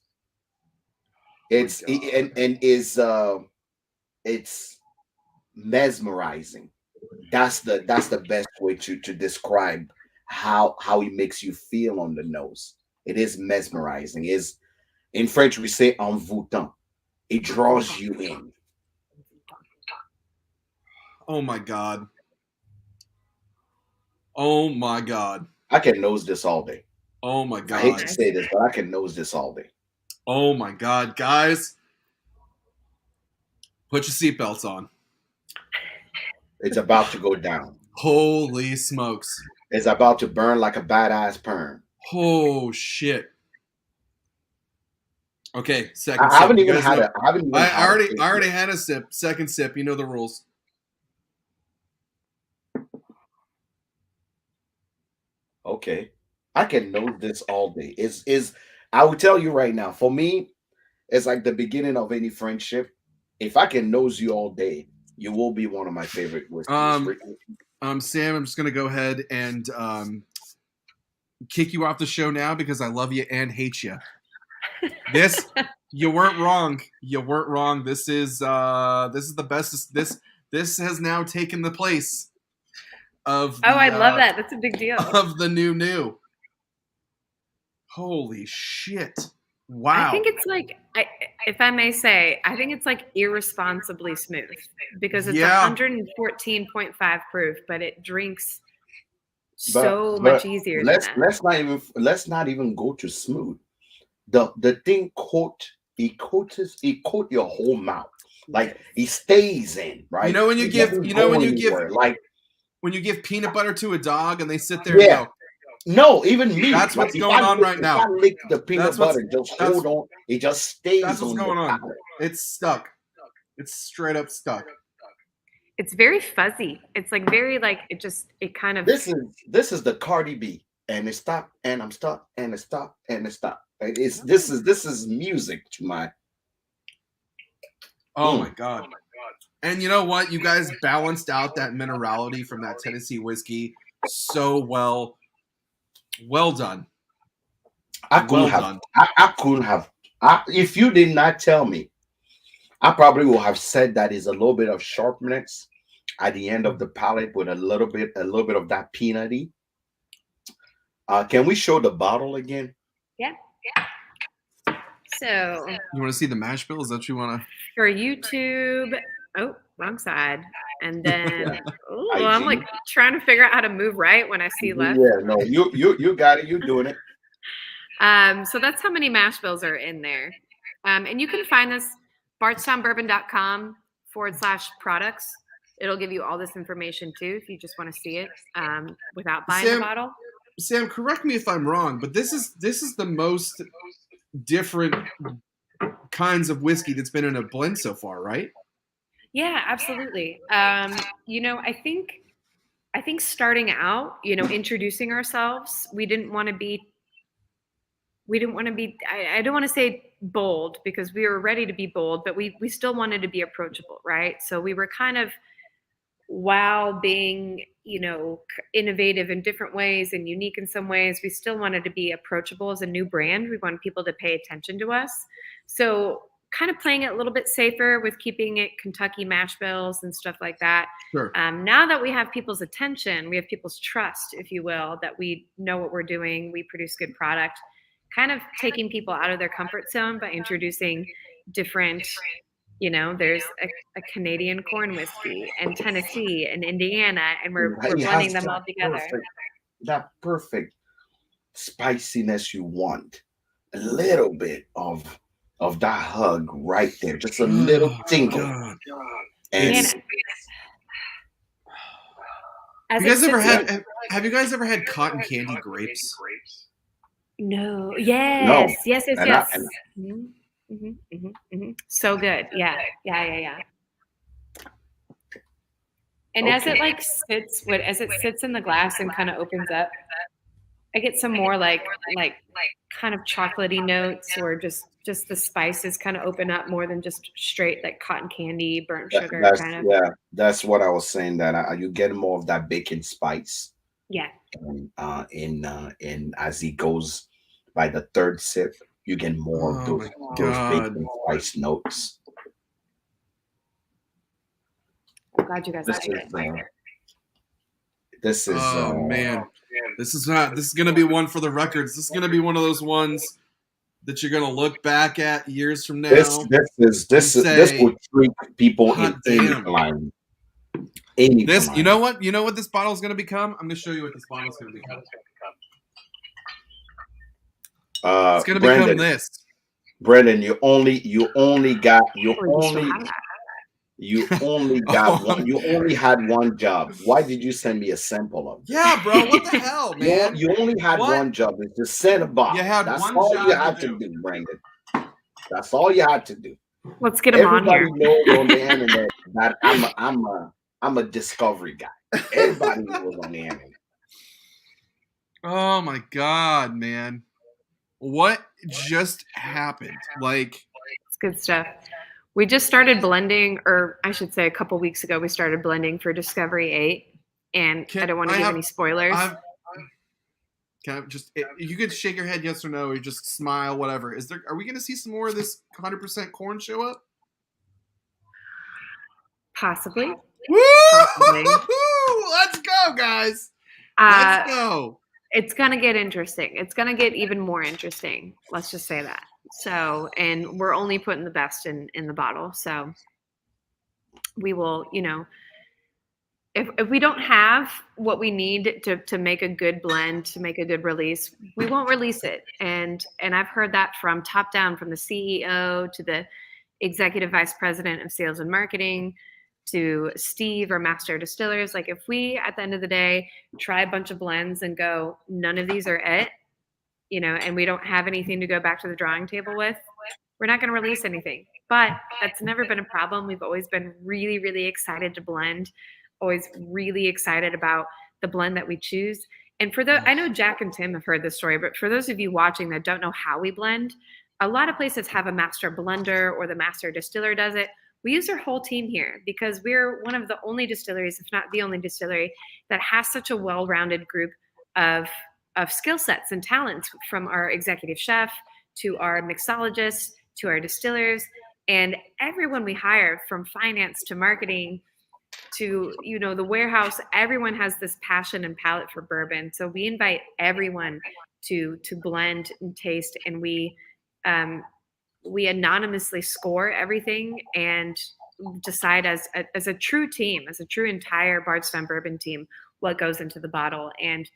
It's it's mesmerizing. That's the best way to describe how it makes you feel on the nose. It is mesmerizing. Is in French we say envoûtant. It draws you in. Oh my God. Oh my God. I can nose this all day. Oh my God. I hate to say this, but I can nose this all day. Oh my God, guys. Put your seatbelts on. It's about to go down. Holy smokes. It's about to burn like a badass perm. Oh shit. Okay, second I sip. haven't even had it. I already had a sip. Second sip. You know the rules. Okay. I can nose this all day. I will tell you right now, for me, it's like the beginning of any friendship. If I can nose you all day, you will be one of my favorite whiskeys. Sam, I'm just gonna go ahead and kick you off the show now because I love you and hate you. This you weren't wrong. You weren't wrong. This is the best. This has now taken the place of. I love that. That's a big deal. Of the new. Holy shit! Wow. I think it's like, if I may say, I think it's like irresponsibly smooth because it's 114.5 proof, but it drinks much easier. Let's not even go to smooth. The thing coat your whole mouth. Like he stays in, right? You know when you He give doesn't you know go when you give anywhere. Like when you give peanut butter to a dog and they sit there and yeah, go, no, even me. that's Like what's if going I on lick, right if I now. lick the peanut That's what's butter, just that's hold on. It just that's stays what's on the going on. palate. It's stuck. It's straight up stuck. It's very fuzzy. It's like very like it kind of This is the Cardi B, and it stopped, and I'm stuck, and it stopped, and it stopped. It's this is music to my. Oh my god. And you know what? You guys balanced out that minerality from that Tennessee whiskey so well. Well done. I couldn't Well have. done. I couldn't have. If you did not tell me, I probably would have said that is a little bit of sharpness at the end of the palate with a little bit of that peanutty. Can we show the bottle again? yeah. So You want to see the mash bill? Is that what you want to? for YouTube, oh, wrong side. And then IG. I'm like trying to figure out how to move right when I see left. Yeah, no, you got it. You're doing it. So that's how many mash bills are in there. And you can find this bardstownbourbon.com/products. It'll give you all this information too if you just want to see it without buying the bottle. Sam, correct me if I'm wrong, but this is the most different kinds of whiskey that's been in a blend so far, right? Yeah, absolutely. I think starting out, introducing ourselves, we didn't want to be I don't want to say bold because we were ready to be bold, but we still wanted to be approachable, right? So we were kind of, while being, innovative in different ways and unique in some ways, we still wanted to be approachable as a new brand. We wanted people to pay attention to us. So kind of playing it a little bit safer with keeping it Kentucky mash bills and stuff like that. Sure. Now that we have people's attention, we have people's trust, if you will, that we know what we're doing, we produce good product, kind of taking people out of their comfort zone by introducing different, there's a Canadian corn whiskey and Tennessee and Indiana, and we're It has blending them all together. That perfect spiciness you want. A little bit of that hug right there, just a little tingle. God. And As You guys it ever sits had? Have you guys ever had cotton candy grapes? No. Yes. No. Yes. Yes. And Yes. I- So good. Yeah. And as it like sits in the glass and kind of opens up, I get some more like kind of chocolatey notes, or just the spices kind of open up more than just straight like cotton candy, burnt sugar kind of. Yeah, that's what I was saying. That you get more of that bacon spice. Yeah. And as he goes by the third sip, you get more of those bacon spice notes. I'm glad you guys like it. This is man. This is gonna be one for the records. This is gonna be one of those ones that you're gonna look back at years from now. This would treat people in any line. You know what this bottle is gonna become? I'm gonna show you what this bottle is gonna become. It's gonna become this. Brendan, you only got one. You only had one job. Why did you send me a sample of it? Yeah, bro. What the hell, man? You only had one job. It's to send a bottle. That's all you had to do, Brendan. That's all you had to do. Let's get him on here. Everybody knows on the internet that I'm a discovery guy. Everybody knows on the internet. Oh my God, man. What just happened? Like, it's good stuff. We just started blending, or I should say a couple weeks ago, we started blending for Discovery 8. And I don't want to give any spoilers. You could shake your head yes or no, or just smile, whatever. Are we going to see some more of this 100% corn show up? Possibly. Woo! Possibly. Let's go, guys. Let's go. It's going to get interesting. It's going to get even more interesting. Let's just say that. So, and we're only putting the best in the bottle. So we will, if we don't have what we need to make a good blend, to make a good release, we won't release it. And I've heard that from top down, from the CEO to the executive vice president of sales and marketing, to Steve, our master distillers. Like if we, at the end of the day, try a bunch of blends and go, none of these are it, you know, and we don't have anything to go back to the drawing table with, we're not going to release anything. But that's never been a problem. We've always been really, really excited to blend, always really excited about the blend that we choose. And for the, I know Jack and Tim have heard this story, but for those of you watching that don't know how we blend, a lot of places have a master blender or the master distiller does it. We use our whole team here because we're one of the only distilleries, if not the only distillery, that has such a well-rounded group of skill sets and talents, from our executive chef to our mixologists to our distillers, and everyone we hire, from finance to marketing to, you know, the warehouse. Everyone has this passion and palate for bourbon. So we invite everyone to blend and taste, and we anonymously score everything and decide as a true team, as a true entire Bardstown Bourbon team, what goes into the bottle. And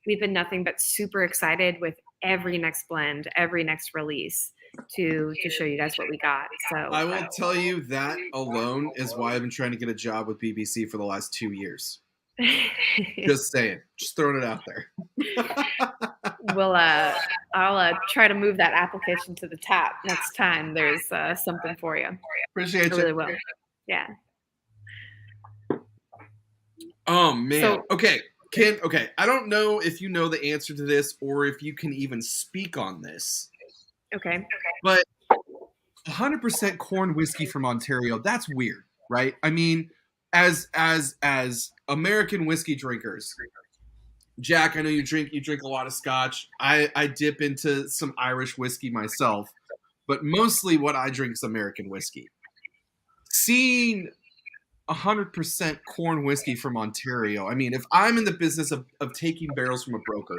we've been nothing but super excited with every next blend, every next release to show you guys what we got. So I will tell you that alone is why I've been trying to get a job with BBC for the last 2 years. Just saying, just throwing it out there. I'll try to move that application to the top next time there's something for you. Appreciate I you. really will. Yeah. Oh man. So- Okay. I don't know if you know the answer to this or if you can even speak on this. Okay. But 100% corn whiskey from Ontario, that's weird, right? I mean, as American whiskey drinkers, Jack, I know you drink a lot of scotch. I dip into some Irish whiskey myself, but mostly what I drink is American whiskey. Seeing 100% corn whiskey from Ontario, I mean, if I'm in the business of taking barrels from a broker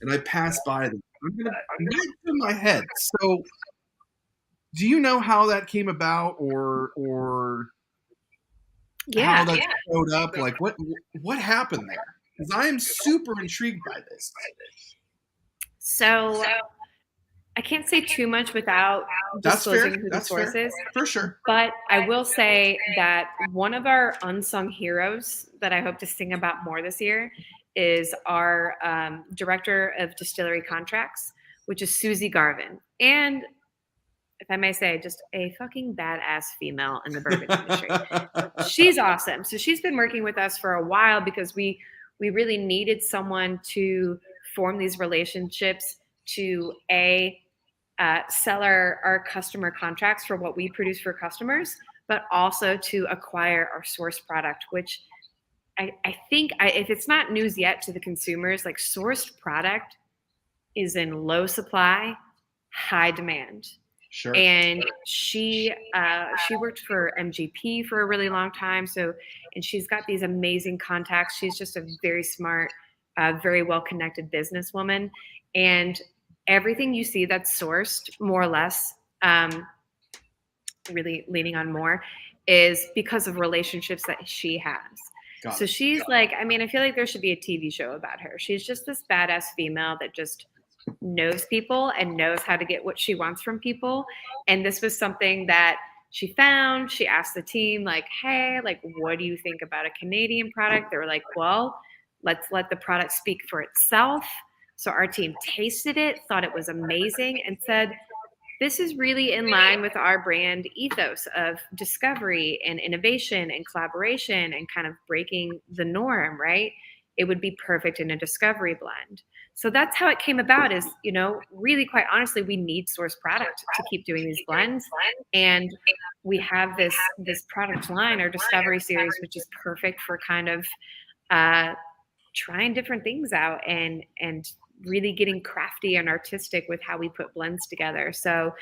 and I pass by them, I'm gonna in my head. So, do you know how that came about, or how that showed up? Like, what happened there? Because I am super intrigued by this. So I can't say too much without That's fair. disclosing who the source is. For sure. But I will say that one of our unsung heroes that I hope to sing about more this year is our director of distillery contracts, which is Susie Garvin. And if I may say, just a fucking badass female in the bourbon industry. She's awesome. So she's been working with us for a while because we really needed someone to form these relationships to sell our customer contracts for what we produce for customers, but also to acquire our source product, which I think if it's not news yet to the consumers, like sourced product is in low supply, high demand. Sure. And she worked for MGP for a really long time. And she's got these amazing contacts. She's just a very smart, very well-connected businesswoman. And everything you see that's sourced, more or less, really leaning on more, is because of relationships that she has. So she's like, I mean, I feel like there should be a TV show about her. She's just this badass female that just knows people and knows how to get what she wants from people. And this was something that she found. She asked the team, like, hey, like, what do you think about a Canadian product? They were like, well, let's let the product speak for itself. So our team tasted it, thought it was amazing, and said, this is really in line with our brand ethos of discovery and innovation and collaboration and kind of breaking the norm, right? It would be perfect in a discovery blend. So that's how it came about, is, you know, really quite honestly, we need source product to keep doing these blends. And we have this product line, our discovery series, which is perfect for kind of trying different things out and really getting crafty and artistic with how we put blends together. So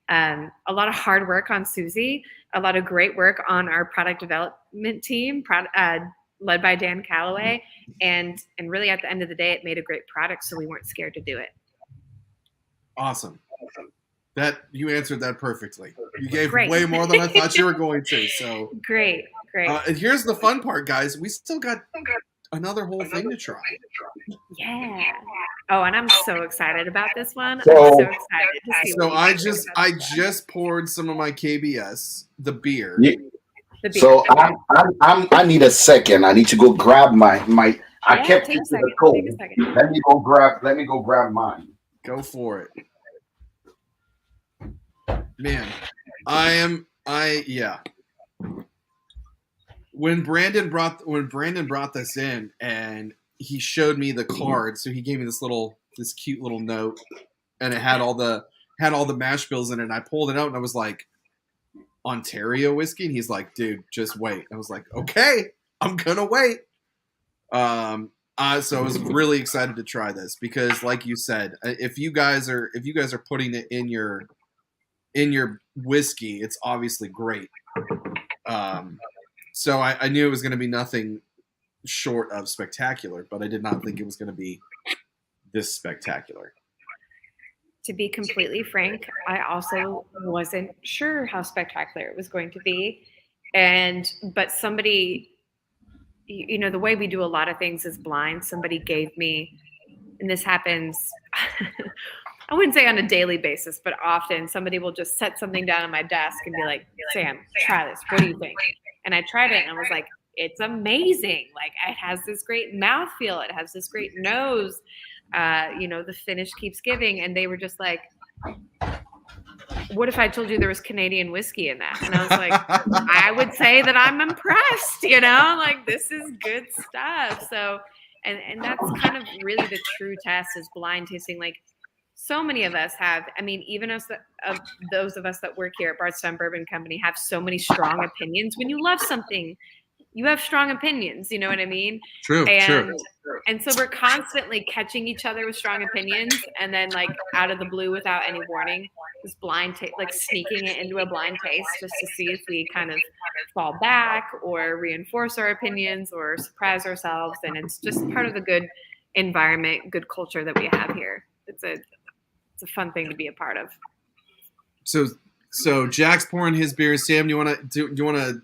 a lot of hard work on Susie, a lot of great work on our product development team, led by Dan Calloway. And really at the end of the day, it made a great product. So we weren't scared to do it. Awesome. That you answered that perfectly. You gave way more than I thought you were going to. So great. And here's the fun part, guys. We still got another whole thing to try. Yeah. Oh, and I'm so excited about this one. So- I'm so excited to see. So what you I guys just think about I just poured some of my KBS, the beer. Yeah. the beer. So I need a second. I need to go grab my. I Yeah, kept take it a to second, the cold. take a second. Let me go grab mine. Go for it. Man, yeah. When Brandon brought this in and he showed me the card, so he gave me this cute little note, and it had all the mash bills in it, and I pulled it out and I was like, Ontario whiskey? And he's like, dude, just wait. I was like, okay, I'm gonna wait. So I was really excited to try this because, like you said, if you guys are putting it in your whiskey, it's obviously great. So I knew it was going to be nothing short of spectacular, but I did not think it was going to be this spectacular. To be completely frank, I also wasn't sure how spectacular it was going to be. But somebody, the way we do a lot of things is blind. Somebody gave me, and this happens, I wouldn't say on a daily basis, but often somebody will just set something down on my desk and be like, Sam, try this. What do you think? And I tried it and I was like, it's amazing. Like, it has this great mouthfeel. It has this great nose. The finish keeps giving. And they were just like, what if I told you there was Canadian whiskey in that? And I was like, I would say that I'm impressed, like this is good stuff. So, and that's kind of really the true test is blind tasting. Like so many of us have, even those of us that work here at Bardstown Bourbon Company have so many strong opinions. When you love something, you have strong opinions, you know what I mean? True. And so we're constantly catching each other with strong opinions, and then like out of the blue, without any warning, this blind like sneaking it into a blind taste just to see if we kind of fall back or reinforce our opinions or surprise ourselves. And it's just part of the good environment, good culture that we have here. It's a fun thing to be a part of. So Jack's pouring his beer. Sam, do you want to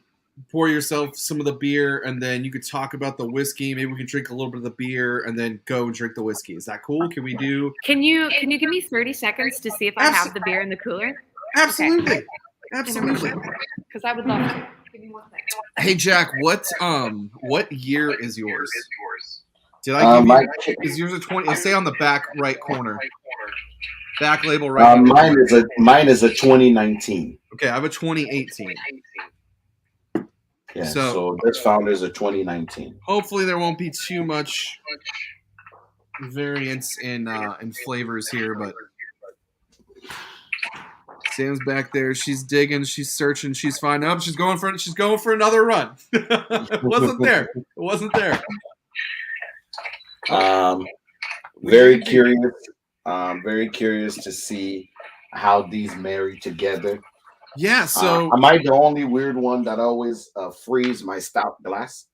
pour yourself some of the beer, and then you could talk about the whiskey. Maybe we can drink a little bit of the beer and then go and drink the whiskey. Is that cool? Can we do? Can you give me 30 seconds to see if I have the beer in the cooler? Absolutely. Okay. Absolutely. Because I would love to. Give me 1 second. Hey Jack, what year is yours? Did I give you? Is yours a 20? It'll say on the back right corner. Back label right. Mine is a 2019. Okay, I have a 2018. Yeah, so this founder's a 2019. Hopefully there won't be too much variance in flavors here, but Sam's back there. She's digging. She's searching. She's finding up. She's going for another run. It wasn't there. Very curious. Very curious to see how these marry together. Yeah, so am I the only weird one that always freeze my stout glass?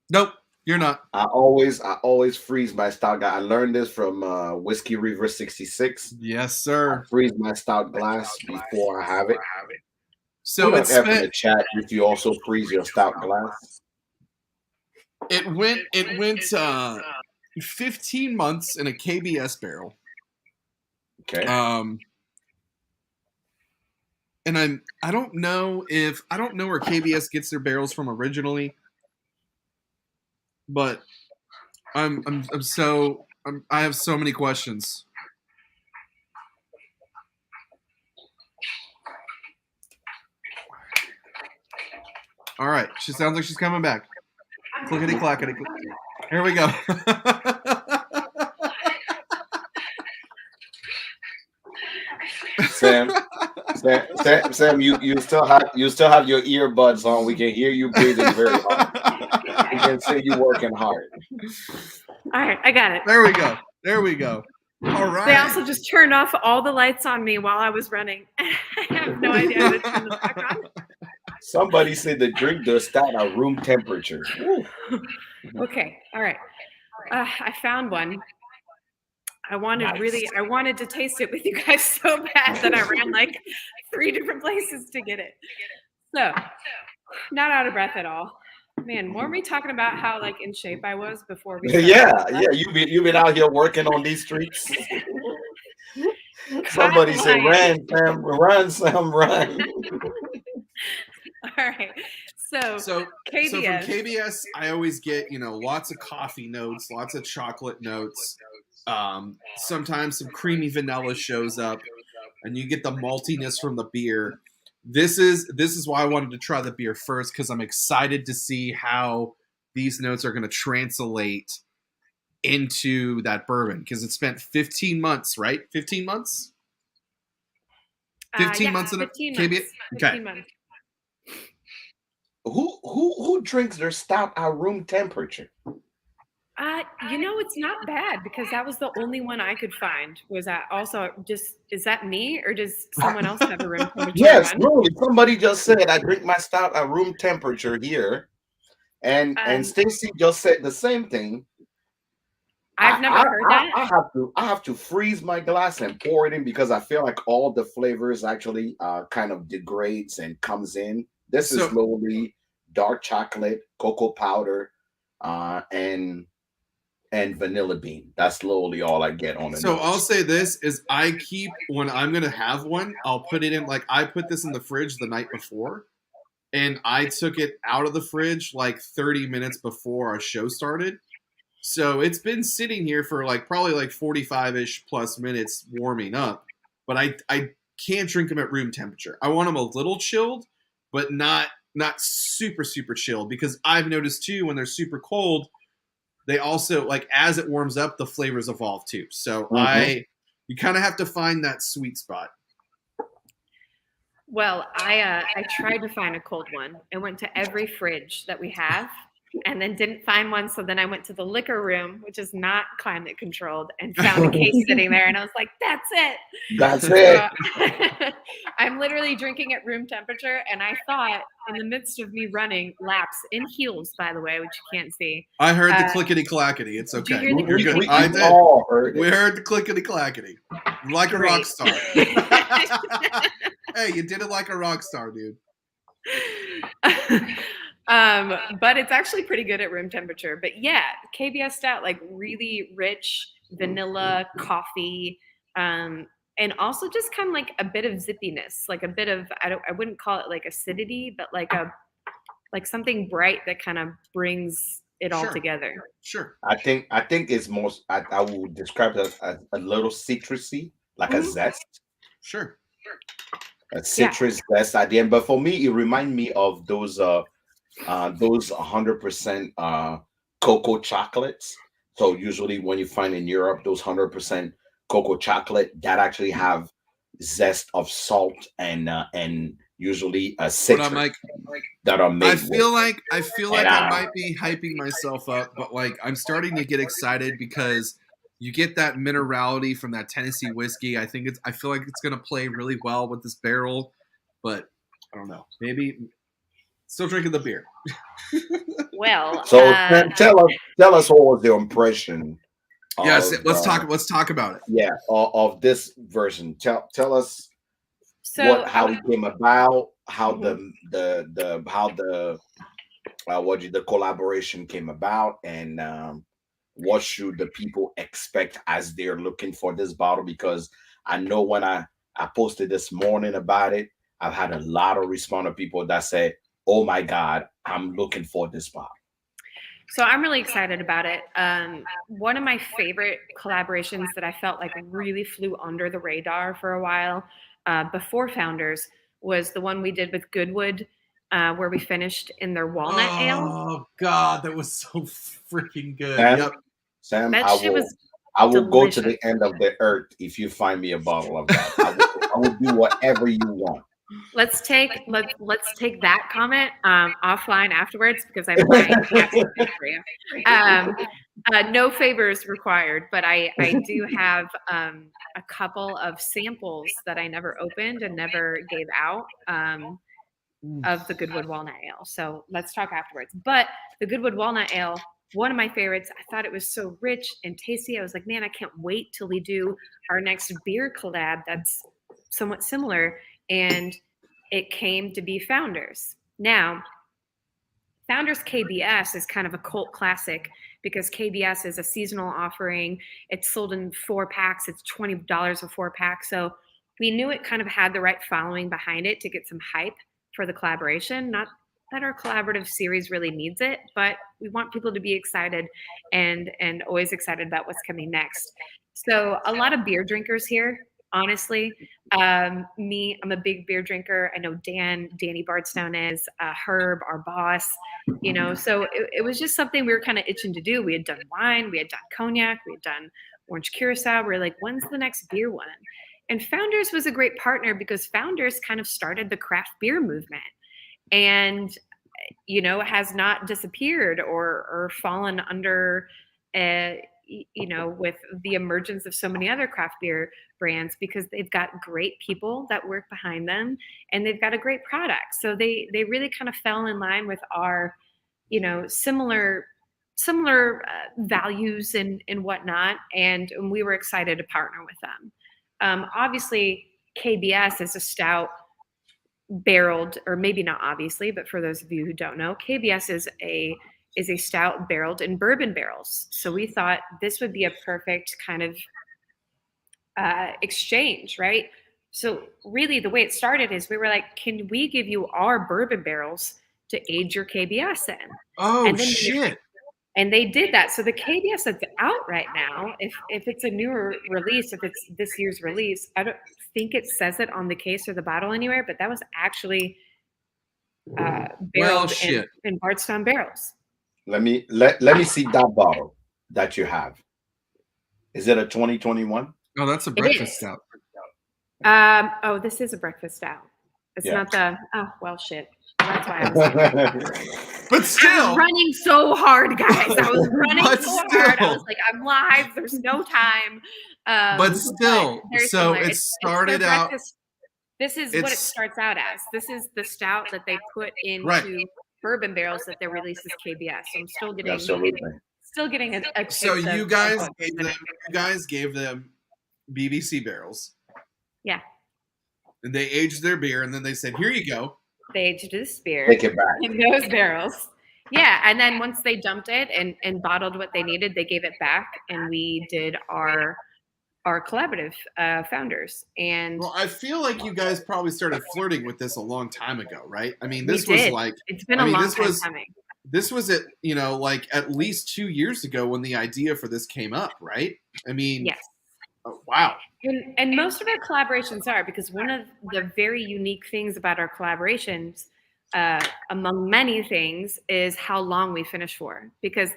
Nope, you're not. I always freeze my stout glass. I learned this from Whiskey River 66. Yes, sir. I freeze my stout glass before I have it. So it's in the chat if you also freeze your stout glass. It went 15 months in a KBS barrel. Okay. And I don't know where KBS gets their barrels from originally, but I have so many questions. All right, she sounds like she's coming back. Clickety clackety. Here we go. Sam, you still have your earbuds on. We can hear you breathing very hard. We can see you working hard. All right, I got it. There we go. All right. They also just turned off all the lights on me while I was running. I have no idea how to turn them back on. Somebody said the drink does start at room temperature. Okay, all right. I found one. I wanted to taste it with you guys so bad that I ran like 3 different places to get it. So, not out of breath at all. Man, weren't we talking about how like in shape I was before we Yeah, started? yeah. You've been out here working on these streets. Cut Somebody say, line. run, Sam, run. All right. So So from KBS. KBS, I always get lots of coffee notes, lots of chocolate notes. Sometimes some creamy vanilla shows up, and you get the maltiness from the beer. This is why I wanted to try the beer first, because I'm excited to see how these notes are going to translate into that bourbon, because it spent 15 months, right? 15 months? 15 months in 15 a KBS? months. Okay. 15 months. Who drinks their stout at room temperature? It's not bad because that was the only one I could find. Was that also just, is that me or does someone else have a room temperature Yes, one? really. Somebody just said I drink my stout at room temperature here, and Stacy just said the same thing. I've never heard that. I have to freeze my glass and pour it in because I feel like all the flavors actually kind of degrades and comes in. This is slowly dark chocolate, cocoa powder, and vanilla bean. That's slowly all I get on the So nose. I'll say this is I keep, when I'm going to have one, I'll put it in, like I put this in the fridge the night before, and I took it out of the fridge like 30 minutes before our show started. So it's been sitting here for probably 45-ish plus minutes warming up, but I can't drink them at room temperature. I want them a little chilled, but not super, super chilled, because I've noticed too, when they're super cold, they also, as it warms up, the flavors evolve too. So you kind of have to find that sweet spot. Well, I tried to find a cold one. I went to every fridge that we have and then didn't find one. So then I went to the liquor room, which is not climate controlled, and found a case sitting there. And I was like, that's it. That's it. So, I'm literally drinking at room temperature. And I thought, in the midst of me running laps in heels, by the way, which you can't see. I heard the clickety-clackety. It's okay. Did you hear the You're good. clickety-clackety? I did. All heard it. We heard the clickety-clackety. Like a rock star. Hey, you did it like a rock star, dude. But it's actually pretty good at room temperature. But yeah, KBS stout, really rich vanilla coffee, and also just kind of a bit of zippiness, a bit of, I wouldn't call it acidity, but something bright that kind of brings it all together. Sure. I think it's most, I would describe it as a little citrusy, like a zest. Sure. A citrus zest at the end. But for me, it reminds me of those 100% cocoa chocolates. So usually when you find in Europe those 100% cocoa chocolate that actually have zest of salt and usually a citrus that are made. I feel like I might be hyping myself up, but I'm starting to get excited because you get that minerality from that Tennessee whiskey. I feel like it's going to play really well with this barrel, but I don't know. Maybe still drinking the beer. Well, so tell us what was the impression. Yes, let's talk about it. Yeah, of this version. Tell us how it came about, how the collaboration came about, and what should the people expect as they're looking for this bottle? Because I know when I posted this morning about it, I've had a lot of response of people that say, "Oh my God, I'm looking for this bottle." So I'm really excited about it. One of my favorite collaborations that I felt really flew under the radar for a while before Founders was the one we did with Goodwood, where we finished in their walnut ale. Oh God, that was so freaking good. Sam, that I shit was will go to delicious. the end of the earth if you find me a bottle of that. I will do whatever you want. Let's take that comment offline afterwards, because I might have something for you. No favors required, but I do have a couple of samples that I never opened and never gave out of the Goodwood Walnut Ale. So let's talk afterwards. But the Goodwood Walnut Ale, one of my favorites. I thought it was so rich and tasty. I was like, man, I can't wait till we do our next beer collab that's somewhat similar. And it came to be Founders. Now, Founders KBS is kind of a cult classic because KBS is a seasonal offering. It's sold in 4-packs. It's $20 a 4-pack. So we knew it kind of had the right following behind it to get some hype for the collaboration. Not that our collaborative series really needs it, but we want people to be excited and always excited about what's coming next. So a lot of beer drinkers here, honestly. Me, I'm a big beer drinker. I know Danny Bardstown is, Herb, our boss, so it was just something we were kind of itching to do. We had done wine, we had done cognac, we had done orange curacao. We were like, when's the next beer one? And Founders was a great partner because Founders kind of started the craft beer movement and, has not disappeared or fallen under, with the emergence of so many other craft beer brands because they've got great people that work behind them and they've got a great product. So they really kind of fell in line with our, similar values and whatnot. And we were excited to partner with them. Obviously, KBS is a stout barreled, or maybe not obviously, but for those of you who don't know, KBS is a stout barreled in bourbon barrels. So we thought this would be a perfect kind of exchange, right? So really the way it started is we were like, can we give you our bourbon barrels to age your KBS in? Oh, and then shit. And they did that. So the KBS that's out right now, if it's a newer release, if it's this year's release, I don't think it says it on the case or the bottle anywhere, but that was actually barreled in Bardstown barrels. Let me see that bottle that you have. Is it a 2021? Oh, that's a breakfast stout. This is a breakfast stout. It's Yeah. not the. Oh well, shit. That's why I was. But still, I was running so hard, guys. I was running so hard. I was like, I'm live. There's no time. But still, very so similar. it started out. This is what it starts out as. This is the stout that they put into bourbon barrels that they released as KBS. So I'm still getting a So you guys gave them BBC barrels. Yeah. And they aged their beer, and then they said, "Here you go." They aged this beer Take it back in those barrels. Yeah, and then once they dumped it and bottled what they needed, they gave it back, and we did our collaborative Founders. And well, I feel like you guys probably started flirting with this a long time ago, right? I mean, it's been a long time coming. This was at least 2 years ago when the idea for this came up, right? I mean, yes. Oh, wow. And most of our collaborations are, because one of the very unique things about our collaborations, among many things, is how long we finish for. Because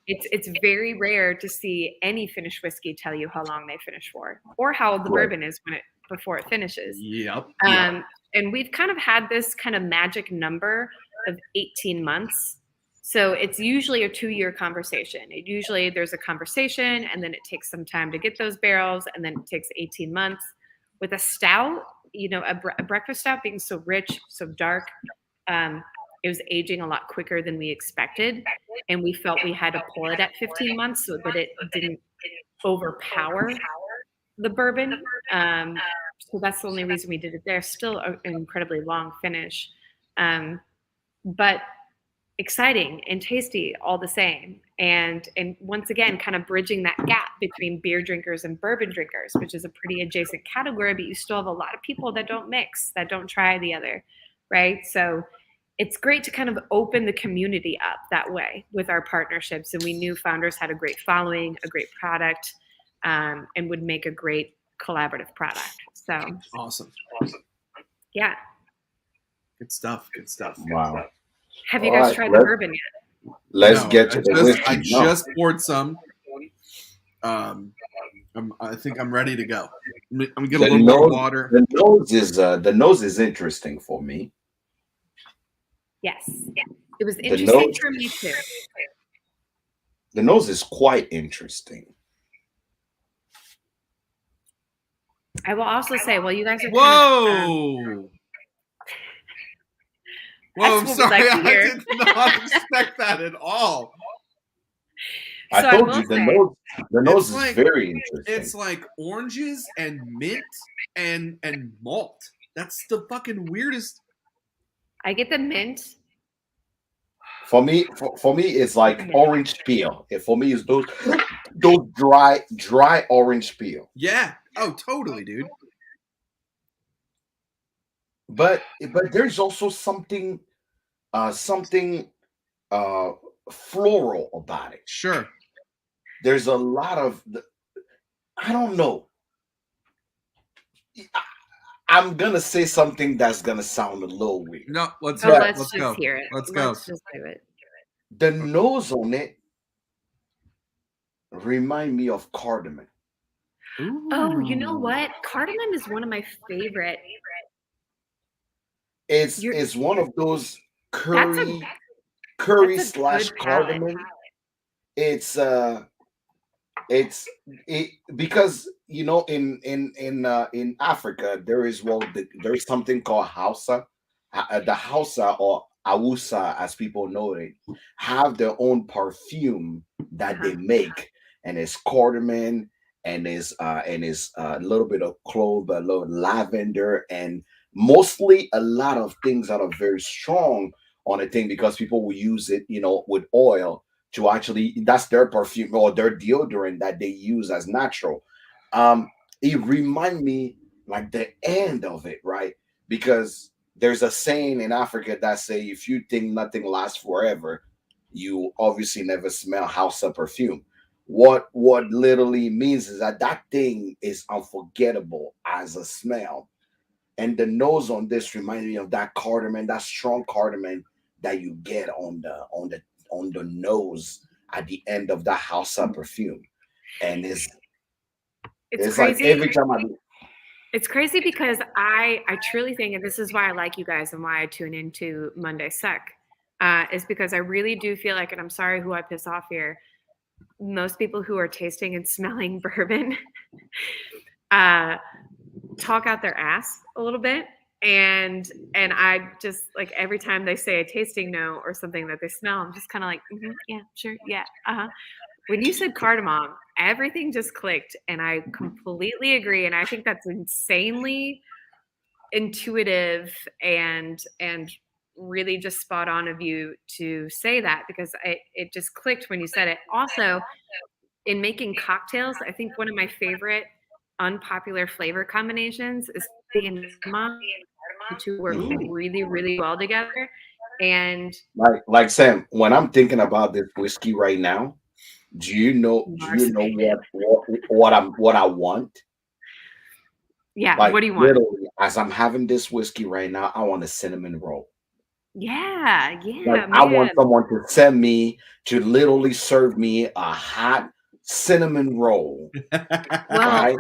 it's very rare to see any finished whiskey tell you how long they finish for, or how the bourbon is before it finishes. Yep. And we've kind of had this kind of magic number of 18 months. So it's usually a 2-year conversation. There's a conversation, and then it takes some time to get those barrels, and then it takes 18 months. With a stout, a breakfast stout being so rich, so dark, it was aging a lot quicker than we expected, and we felt we had to pull it at 15 months so that it didn't overpower the bourbon. So that's the only reason we did it there. Still an incredibly long finish, but exciting and tasty all the same. And once again, kind of bridging that gap between beer drinkers and bourbon drinkers, which is a pretty adjacent category, but you still have a lot of people that don't mix, that don't try the other, right? So it's great to kind of open the community up that way with our partnerships. And we knew Founders had a great following, a great product, and would make a great collaborative product. So awesome. Yeah. Good stuff. Wow. Have you guys tried the bourbon yet? Let's get to the whiskey. I just poured some. I think I'm ready to go. I'm get a little more water. The nose is interesting for me. Yes, it was interesting for me too. The nose is quite interesting. I will also say, well, you guys are Whoa, I'm sorry. I did not expect that at all. So I told you the nose is very interesting. It's like oranges and mint and malt. That's the fucking weirdest. I get the mint. For me, it's like orange peel. For me, it's those dry orange peel. Yeah. Oh, totally, dude. But there's also something uh floral about it. Sure. There's a lot of I don't know. I- I'm gonna say something that's gonna sound a little weird. No, let's Oh, hear it. let's Let's just go. hear it. Let's go. Let's just do it. The nose on it remind me of cardamom. Oh, you know Ooh. what? Cardamom is one of my favorite. It's You're it's one of those that's curry a slash good palate. cardamom. It's it's it because in Africa there is there's something called Hausa. The Hausa or Awusa as people know it have their own perfume that they make, and it's cardamom and is a little bit of clove, a little lavender, and mostly a lot of things that are very strong on a thing because people will use it with oil to actually that's their perfume or their deodorant that they use as natural. um it remind me like the end of it, right? Because there's a saying in Africa that say if you think nothing lasts forever, you obviously never smell house of perfume. What literally means is that that thing is unforgettable as a smell. And the nose on this reminds me of that cardamom, that strong cardamom that you get on the nose at the end of the house of perfume. And It's it's like crazy. every time I do. It's crazy because I truly think, and this is why I like you guys and why I tune into Monday Suck, is because I really do feel like, and I'm sorry who I piss off here, most people who are tasting and smelling bourbon talk out their ass a little bit. And I just like every time they say a tasting note or something that they smell, I'm just kind of like, yeah, sure, yeah, When you said cardamom, everything just clicked, and I completely agree. And I think that's insanely intuitive and really just spot on of you to say that because it just clicked when you said it. Also, in making cocktails, I think one of my favorite unpopular flavor combinations is and cardamom. The two work really, really well together. And Like Sam, when I'm thinking about this whiskey right now, do you know marzipan. what I want? Yeah, Like what do you want? literally, as I'm having this whiskey right now, I want a cinnamon roll. Yeah, Like yeah, I want man. someone to send me to literally serve me a hot cinnamon roll, Well, right?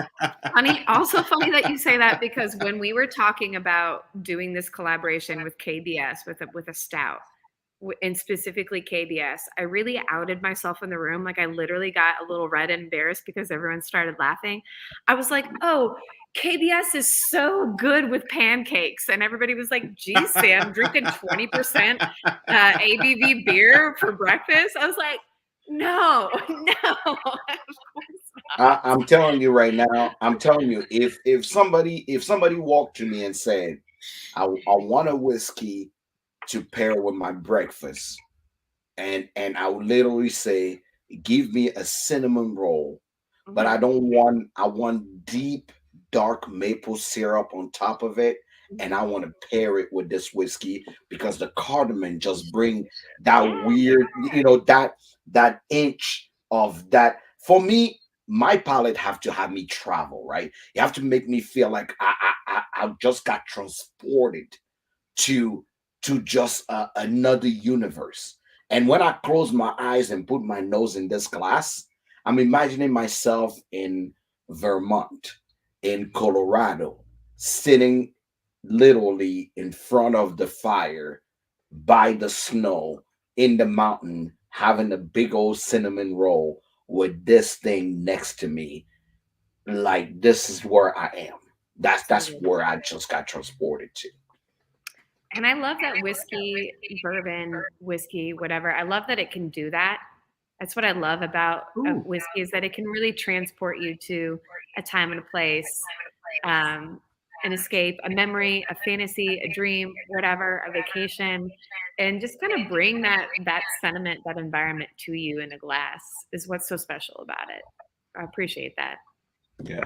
funny that you say that because when we were talking about doing this collaboration with KBS with a stout, and specifically KBS, I really outed myself in the room. Like I literally got a little red and embarrassed because everyone started laughing. I was like, "Oh, KBS is so good with pancakes," and everybody was like, "Geez, Sam, drinking 20% ABV beer for breakfast." I was like, "No, no, of course I'm telling you right now. I'm telling you, if somebody walked to me and said, I want a whiskey to pair with my breakfast," and I would literally say, give me a cinnamon roll, but not." I want deep dark maple syrup on top of it, and I want to pair it with this whiskey because the cardamom just bring that Yeah. weird, that inch of that. For me, my palate have to have me travel, right? You have to make me feel like I just got transported to just another universe. And when I close my eyes and put my nose in this glass, I'm imagining myself in Vermont, in Colorado, sitting literally in front of the fire, by the snow, in the mountain, having a big old cinnamon roll with this thing next to me. Like this is where I am. That's where I just got transported to. And I love that whiskey, bourbon, whiskey, whatever. I love that it can do that. That's what I love about Ooh. whiskey is that it can really transport you to a time and a place. Um, an escape, a memory, a fantasy, a dream, whatever, a vacation, and just kind of bring that sentiment, that environment to you in a glass is what's so special about it. I appreciate that. Yeah.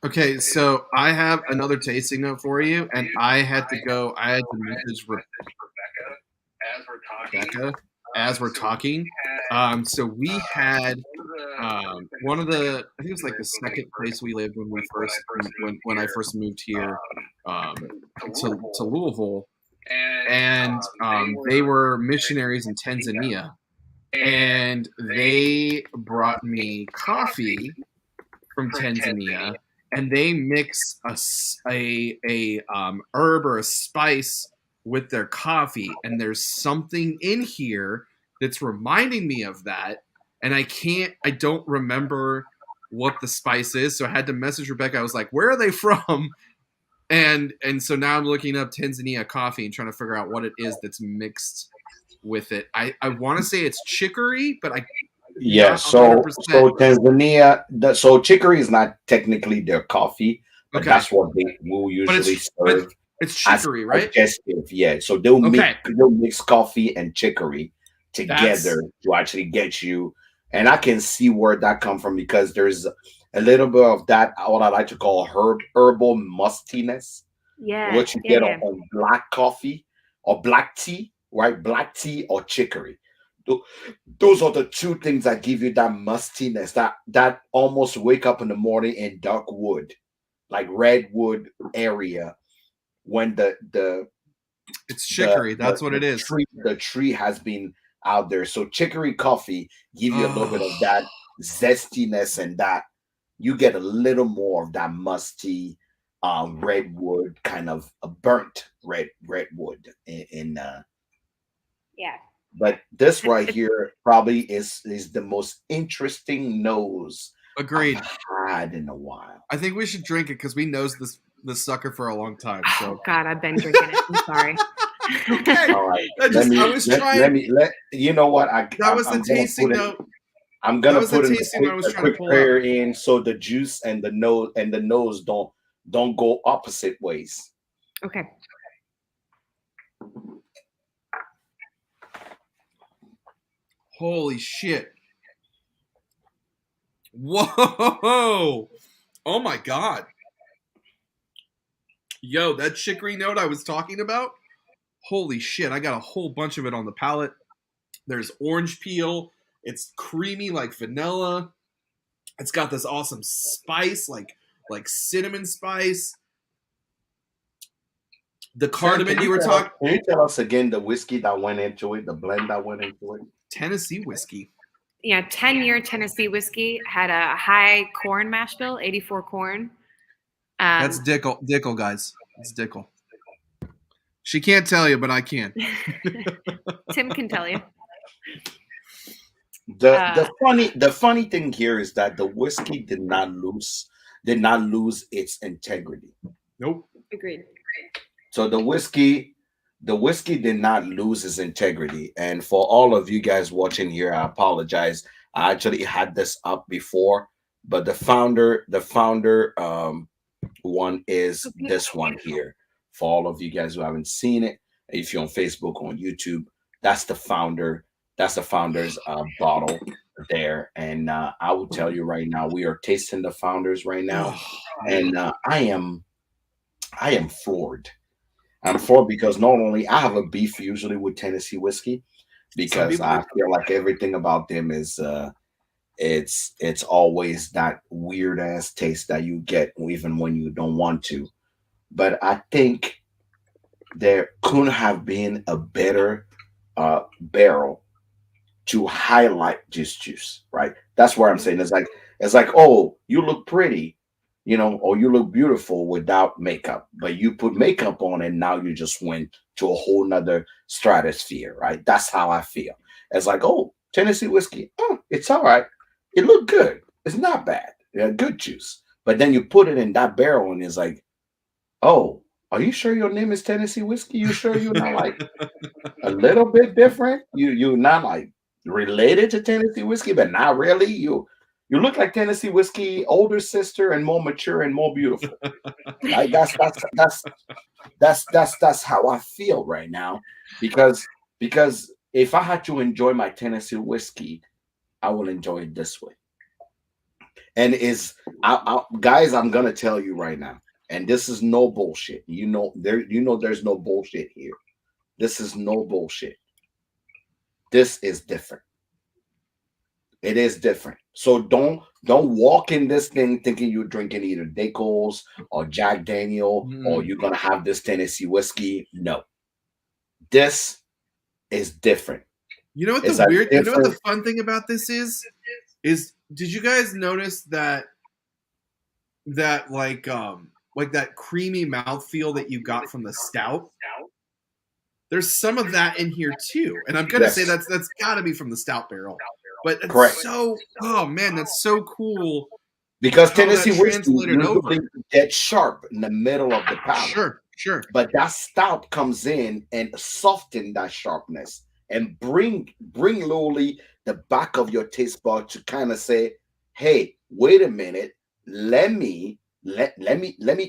Okay, so I have another tasting note for you, and I had to message Rebecca as we're talking. So we had one of the, I think it was like the second place we lived when I first moved here to Louisville, and they were missionaries in Tanzania, and they brought me coffee from Tanzania, and they mix a herb or a spice with their coffee, and there's something in here that's reminding me of that, and I don't remember what the spice is, so I had to message Rebecca. I was like, where are they from? And so now I'm looking up Tanzania coffee and trying to figure out what it is that's mixed with it. I want to say it's chicory, but Yeah, so Tanzania, so chicory is not technically their coffee, but that's what they will usually serve. It's chicory, right? Digestive, yeah. So they'll mix coffee and chicory together to actually get you. And I can see where that come from because there's a little bit of that, what I like to call herbal mustiness. Yeah, what you get on black coffee or black tea, right? Black tea or chicory. Those are the two things that give you that mustiness, that almost wake up in the morning in dark wood, like redwood area, when it's chicory. That's what it is. The tree has been out there. So chicory coffee give you a little bit of that zestiness, and that you get a little more of that musty redwood, kind of a burnt redwood in yeah. But this right here probably is the most interesting nose Agreed. I've had in a while. I think we should drink it because we knows this sucker for a long time. So. Oh God, I've been drinking it. I'm sorry. Okay. All right. Let me you know what? That was the tasting note. I'm gonna put in a quick prayer in so the juice and the nose don't go opposite ways. Okay. Holy shit. Whoa. Oh my God. Yo, that chicory note I was talking about. Holy shit. I got a whole bunch of it on the palate. There's orange peel. It's creamy like vanilla. It's got this awesome spice, like cinnamon spice. The cardamom you were talking. Can you tell us again the whiskey that went into it, the blend that went into it? Tennessee whiskey. Yeah, 10-year Tennessee whiskey, had a high corn mash bill, 84 corn. That's Dickel, guys. It's Dickel. She can't tell you, but I can. Tim can tell you. The funny thing here is that the whiskey did not lose its integrity. Nope. Agreed. So the whiskey did not lose its integrity. And for all of you guys watching here, I apologize. I actually had this up before, but the founder one is this one here. For all of you guys who haven't seen it, if you're on Facebook, on YouTube, that's the founder. That's the founder's bottle there. And I will tell you right now, we are tasting the founders right now, and I am floored. I'm floored because not only I have a beef usually with Tennessee whiskey, because I feel like everything about them is it's always that weird ass taste that you get even when you don't want to. But I think there couldn't have been a better barrel to highlight this juice, right? That's where I'm saying it's like, oh, you look pretty, or you look beautiful without makeup, but you put makeup on and now you just went to a whole nother stratosphere, right? That's how I feel. It's like, oh, Tennessee whiskey, oh, it's all right. It looked good. It's not bad. Yeah, good juice. But then you put it in that barrel and it's like, oh, are you sure your name is Tennessee whiskey? You sure you're not like a little bit different? You're not like related to Tennessee whiskey, but not really. You look like Tennessee whiskey, older sister, and more mature and more beautiful. Like that's how I feel right now. Because if I had to enjoy my Tennessee whiskey, I will enjoy it this way. And guys, I'm gonna tell you right now, and this is no bullshit. There's no bullshit here. This is no bullshit. This is different. It is different. So don't walk in this thing thinking you're drinking either Dacos or Jack Daniel or you're gonna have this Tennessee whiskey. No, this is different. You know what you know what the fun thing about this is did you guys notice that like that creamy mouthfeel that you got from the stout? There's some of that in here too, and I'm gonna say that's got to be from the stout barrel. But it's correct. Oh man, that's so cool. Because Tennessee whiskey usually gets sharp in the middle of the palate. Sure. But that stout comes in and soften that sharpness and bring lowly the back of your taste bud to kind of say, "Hey, wait a minute, let me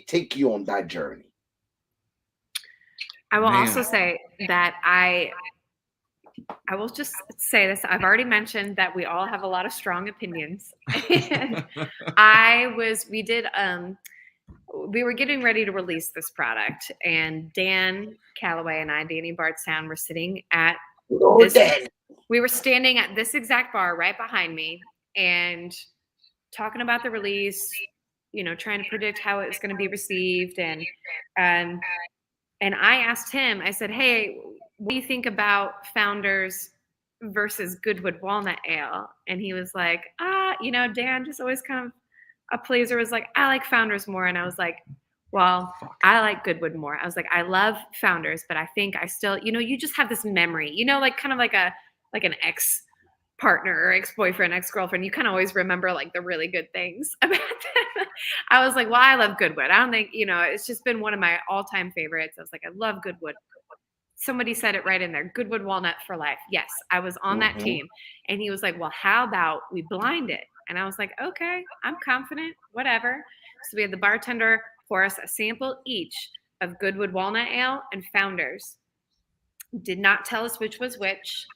take you on that journey." I will also say that I will just say this. I've already mentioned that we all have a lot of strong opinions. And we were getting ready to release this product, and Dan Calloway and I, Danny Bardstown, were sitting at we were standing at this exact bar right behind me and talking about the release, trying to predict how it was going to be received. And I asked him, I said, "Hey, what do you think about Founders versus Goodwood Walnut Ale?" And he was like, Dan just always kind of a pleaser, was like, "I like Founders more." And I was like, "Well, I like Goodwood more." I was like, "I love Founders, but I think I still, you just have this memory, like kind of like an ex-partner or ex-boyfriend, ex-girlfriend. You kind of always remember like the really good things about them." I was like, "Well, I love Goodwood. I don't think, it's just been one of my all-time favorites." I was like, "I love Goodwood." Somebody said it right in there, Goodwood Walnut for life. Yes, I was on that team. And he was like, "Well, how about we blind it?" And I was like, "Okay, I'm confident, whatever." So we had the bartender pour us a sample each of Goodwood Walnut Ale and Founders. Did not tell us which was which.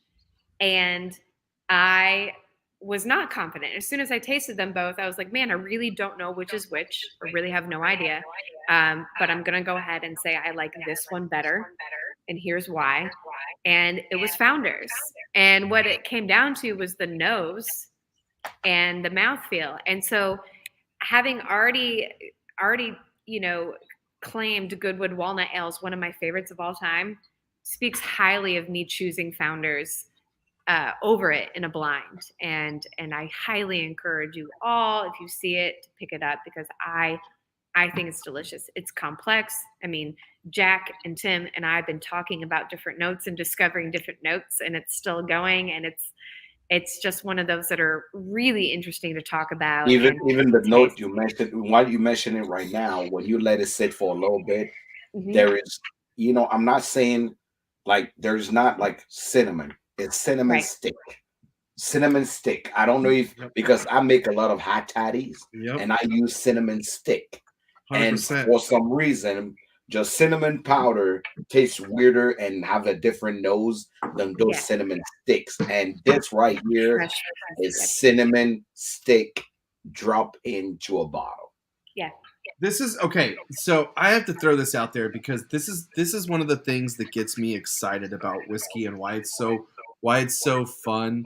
And I was not confident. As soon as I tasted them both, I was like, "Man, I really don't know which is which. I really have no idea." But I'm going to go ahead and say I like this one better. And here's why. And it was Founders. And what it came down to was the nose and the mouthfeel. And so having already claimed Goodwood Walnut Ale as one of my favorites of all time, speaks highly of me choosing Founders over it in a blind. And I highly encourage you all, if you see it, to pick it up, because I think it's delicious. It's complex. I mean, Jack and Tim and I have been talking about different notes and discovering different notes, and it's still going. And it's just one of those that are really interesting to talk about. Even the note you mentioned, while you mention it right now, when you let it sit for a little bit, there is, I'm not saying like there's not like cinnamon. It's cinnamon stick. Cinnamon stick. I don't know if because I make a lot of hot toddies and I use cinnamon stick. 100%. And for some reason, just cinnamon powder tastes weirder and have a different nose than those cinnamon sticks. And this right here is cinnamon stick drop into a bottle. Yeah. This is okay. So I have to throw this out there because this is one of the things that gets me excited about whiskey and why it's so fun.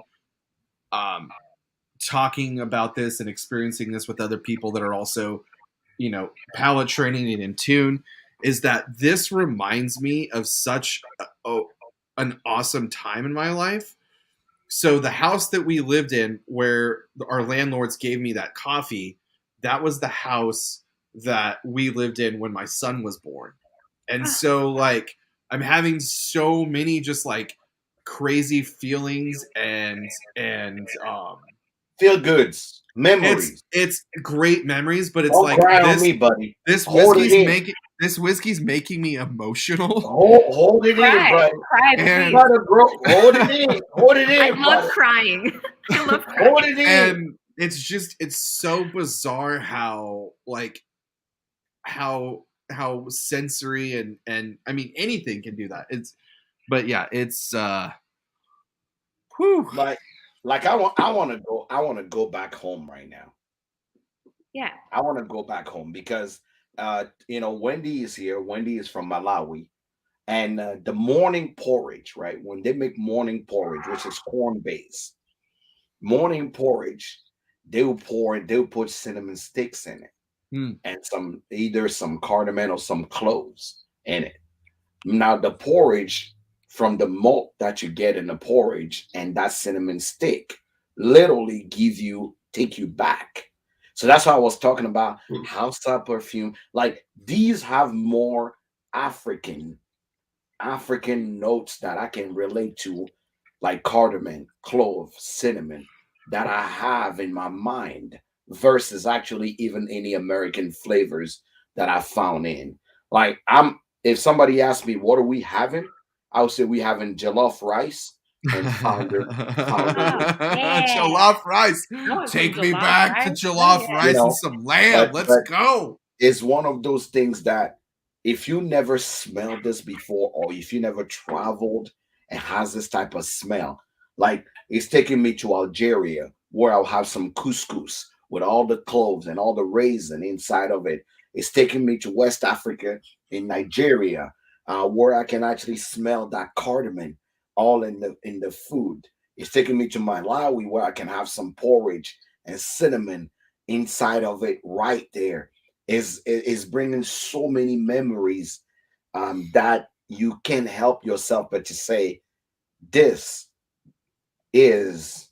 Talking about this and experiencing this with other people that are also, palate training and in tune, is that this reminds me of such an awesome time in my life. So the house that we lived in, where our landlords gave me that coffee, that was the house that we lived in when my son was born. And so like I'm having so many just like crazy feelings and feel goods, memories. It's great memories, but it's Don't like cry on me, buddy. This whiskey's making me emotional. Hold it in, buddy. Cry, hold it in. Hold it in. I love crying. I love crying. Hold it in. it's so bizarre how like how sensory and I mean anything can do that. But yeah, it's whew. Like I want to go back home right now. Yeah. I want to go back home because Wendy is here. Wendy is from Malawi. And the morning porridge, right? When they make morning porridge, which is corn based, morning porridge, they'll put cinnamon sticks in it and either some cardamom or some cloves in it. Now the porridge from the malt that you get in the porridge and that cinnamon stick literally take you back. So that's why I was talking about house type perfume. Like these have more African notes that I can relate to, like cardamom, clove, cinnamon, that I have in my mind versus actually even any American flavors that I found in. Like if somebody asked me what are we having, I would say we having jollof rice and founder. Jollof rice. Take me back to jollof rice and some lamb. Let's go. It's one of those things that if you never smelled this before or if you never traveled and has this type of smell, like it's taking me to Algeria where I'll have some couscous with all the cloves and all the raisin inside of it. It's taking me to West Africa in Nigeria where I can actually smell that cardamom all in the food. It's taking me to Malawi where I can have some porridge and cinnamon inside of it right there. Is bringing so many memories that you can't help yourself but to say this is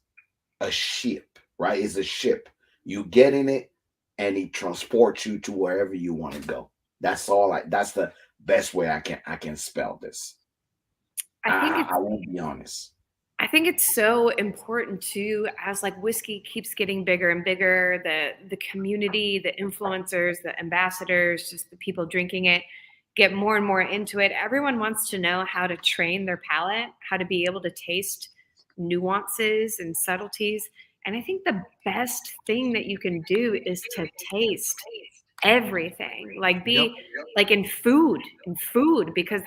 a ship, right? It's a ship. You get in it and it transports you to wherever you want to go. That's the best way I can spell this. I won't be honest. I think it's so important too, as like whiskey keeps getting bigger and bigger, the community, the influencers, the ambassadors, just the people drinking it get more and more into it. Everyone wants to know how to train their palate, how to be able to taste nuances and subtleties. And I think the best thing that you can do is to taste everything. Like like in food, because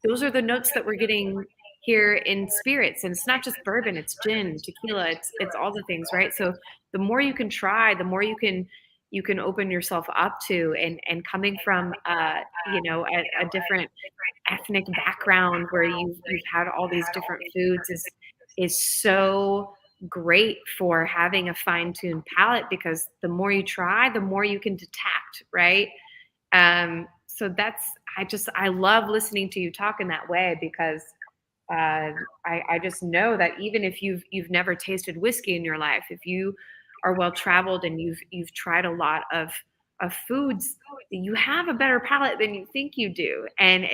those are the notes that we're getting here in spirits, and it's not just bourbon, it's gin, tequila, it's all the things, right? So the more you can try, the more you can open yourself up to, and coming from a different ethnic background where you've had all these different foods is so great for having a fine-tuned palate, because the more you try, the more you can detect, right? So I love listening to you talk in that way, because I just know that even if you've never tasted whiskey in your life, if you are well traveled and you've tried a lot of foods, you have a better palate than you think you do, and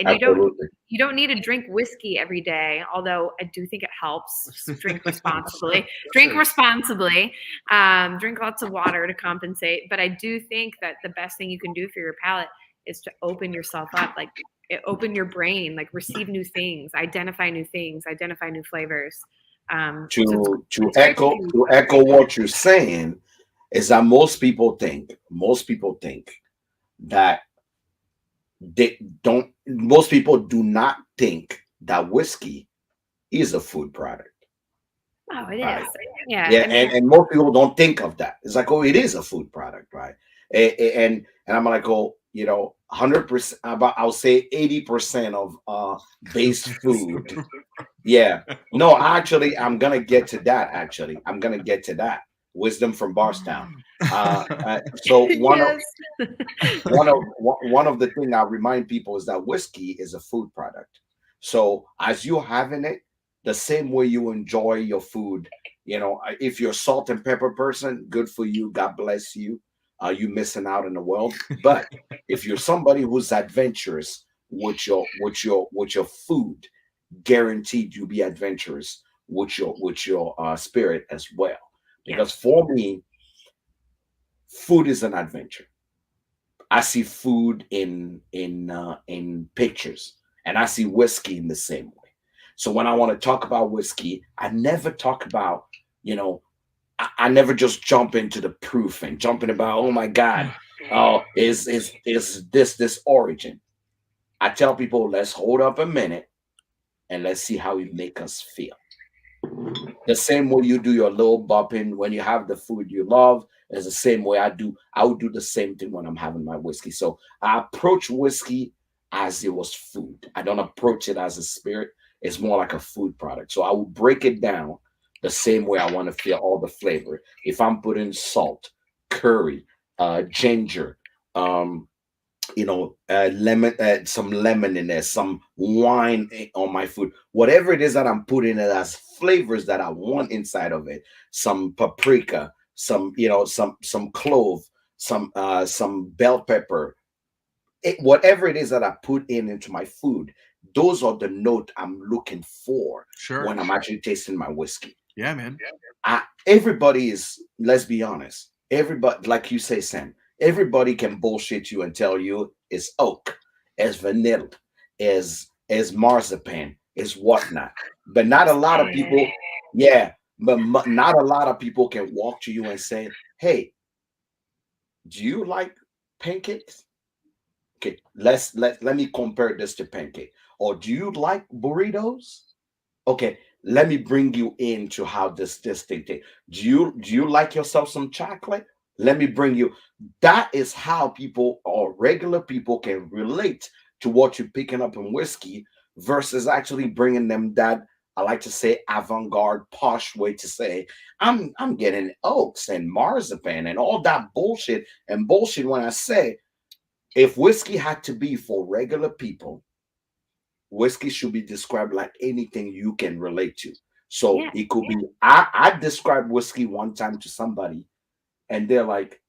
you don't need to drink whiskey every day. Although I do think it helps. Just drink responsibly. Drink lots of water to compensate. But I do think that the best thing you can do for your palate is to open yourself up, like open your brain, like receive new things, identify new flavors. To echo what you're saying is that most people think that most people do not think that whiskey is a food product. Oh, it is. Right? Yeah. Yeah, and most people don't think of that. It's like, oh, it is a food product, right? And I'm like, oh, 100%, I'll say 80% of base food. Yeah. No, actually, I'm gonna get to that. Actually, I'm gonna get to that. Wisdom from Barstown. So one of the thing I remind people is that whiskey is a food product. So as you're having it, the same way you enjoy your food, if you're a salt and pepper person, good for you. God bless you. You missing out in the world. But if you're somebody who's adventurous with your food, guaranteed you'll be adventurous with your spirit as well. Because for me, food is an adventure. I see food in pictures, and I see whiskey in the same way. So when I want to talk about whiskey, I never talk about I never just jump into the proof and jumping about, oh my God, oh, is this origin? I tell people, let's hold up a minute and let's see how it make us feel. The same way you do your little bopping when you have the food you love is the same way I do. I would do the same thing when I'm having my whiskey. So I approach whiskey as it was food. I don't approach it as a spirit. It's more like a food product. So I will break it down the same way I want to feel all the flavor. If I'm putting salt, curry, ginger, um, lemon, some lemon in there, some wine on my food, whatever it is that I'm putting it as flavors that I want inside of it, some paprika, some, some clove, some bell pepper, whatever it is that I put into my food, those are the note I'm looking for Sure. when I'm actually tasting my whiskey. Yeah, man. Everybody is, let's be honest, everybody, like you say, Sam, everybody can bullshit you and tell you it's oak, it's vanilla, is marzipan, is whatnot. But not a lot of people, yeah, but not a lot of people can walk to you and say, hey, do you like pancakes? Okay, let me compare this to pancake. Or do you like burritos? Okay, let me bring you into how this thing tastes. Do you like yourself some chocolate? Let me bring you. That is how people or regular people can relate to what you're picking up in whiskey versus actually bringing them that, I like to say, avant-garde posh way to say I'm getting oaks and marzipan and all that bullshit. And bullshit when I say, if whiskey had to be for regular people, whiskey should be described like anything you can relate to. So Yeah. it could be, I described whiskey one time to somebody, and they're like,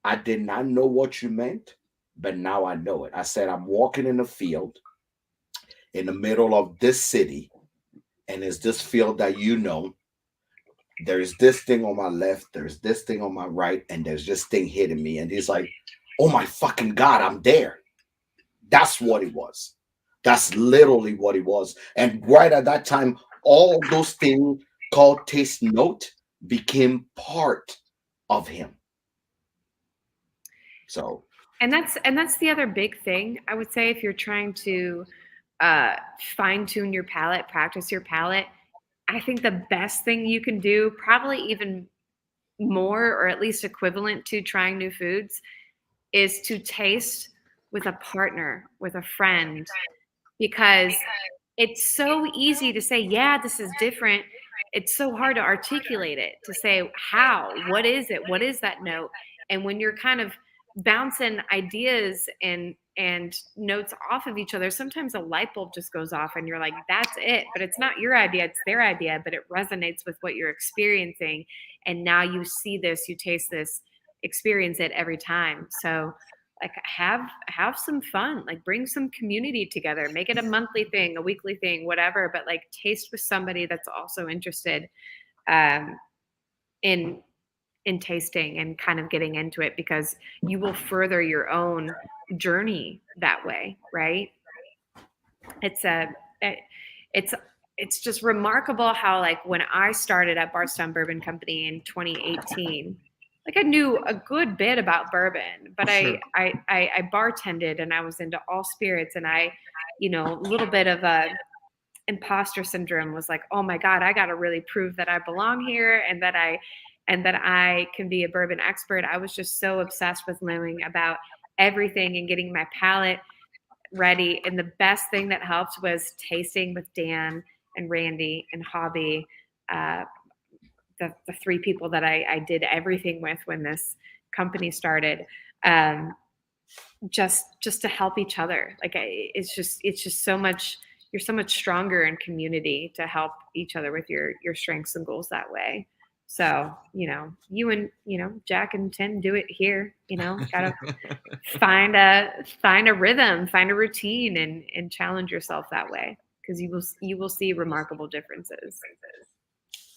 I did not know what you meant, but now I know it. I said, I'm walking in a field in the middle of this city, and it's this field that there's this thing on my left, there's this thing on my right, and there's this thing hitting me. And he's like, oh my fucking God, I'm there. That's what it was. That's literally what it was. And right at that time, all those things called taste note became part of him. So, And that's the other big thing, I would say, if you're trying to fine tune your palate, practice your palate. I think the best thing you can do, probably even more or at least equivalent to trying new foods, is to taste with a partner, with a friend, because it's so easy to say, yeah, this is different. It's so hard to articulate it, to say how, what is it, what is that note? And when you're kind of bouncing ideas and notes off of each other, sometimes a light bulb just goes off and you're like, that's it. But it's not your idea, it's their idea, but it resonates with what you're experiencing. And now you see this, you taste this, experience it every time. So like have some fun, like bring some community together, make it a monthly thing, a weekly thing, whatever, but like taste with somebody that's also interested in tasting and kind of getting into it, because you will further your own journey that way, right? It's it's it's just remarkable how, like, when I started at Bardstown Bourbon Company in 2018, like, I knew a good bit about bourbon, but Sure. I bartended and I was into all spirits, and I, a little bit of a imposter syndrome was like, oh my God, I got to really prove that I belong here and that I can be a bourbon expert. I was just so obsessed with learning about everything and getting my palate ready. And the best thing that helped was tasting with Dan and Randy and Hobby, the three people that I did everything with when this company started, just to help each other. Like, it's just so much, you're so much stronger in community to help each other with your strengths and goals that way. So, you and, Jack and Tim do it here, gotta find a rhythm, find a routine, and challenge yourself that way. Because you will see remarkable differences.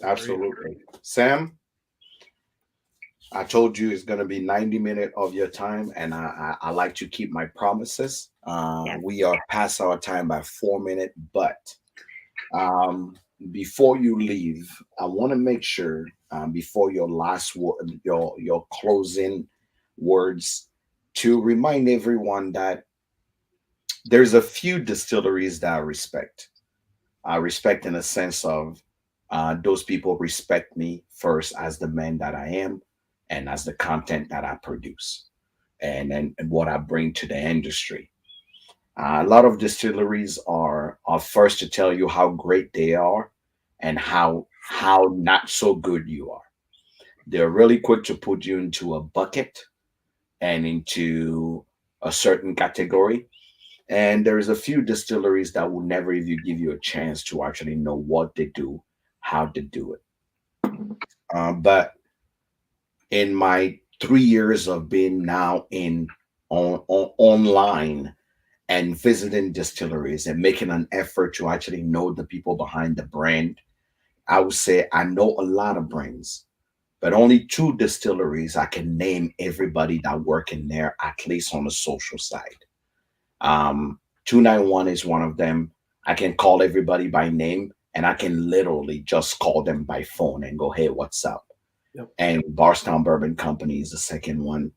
absolutely. Sam, I told you it's going to be 90 minutes of your time, and I like to keep my promises. Yes. We are past our time by 4 minutes, but before you leave, I want to make sure before your last word, your closing words, to remind everyone that there's a few distilleries that I respect. I respect in a sense of those people respect me first as the man that I am and as the content that I produce and what I bring to the industry. A lot of distilleries are first to tell you how great they are and how not so good you are. They're really quick to put you into a bucket and into a certain category. And there's a few distilleries that will never even give you a chance to actually know what they do, how to do it. But in my 3 years of being now in online and visiting distilleries and making an effort to actually know the people behind the brand, I would say I know a lot of brands, but only two distilleries I can name everybody that work in there, at least on the social side. 291 is one of them. I can call everybody by name and I can literally just call them by phone and go, hey, what's up? Yep. And Bardstown Bourbon Company is the second one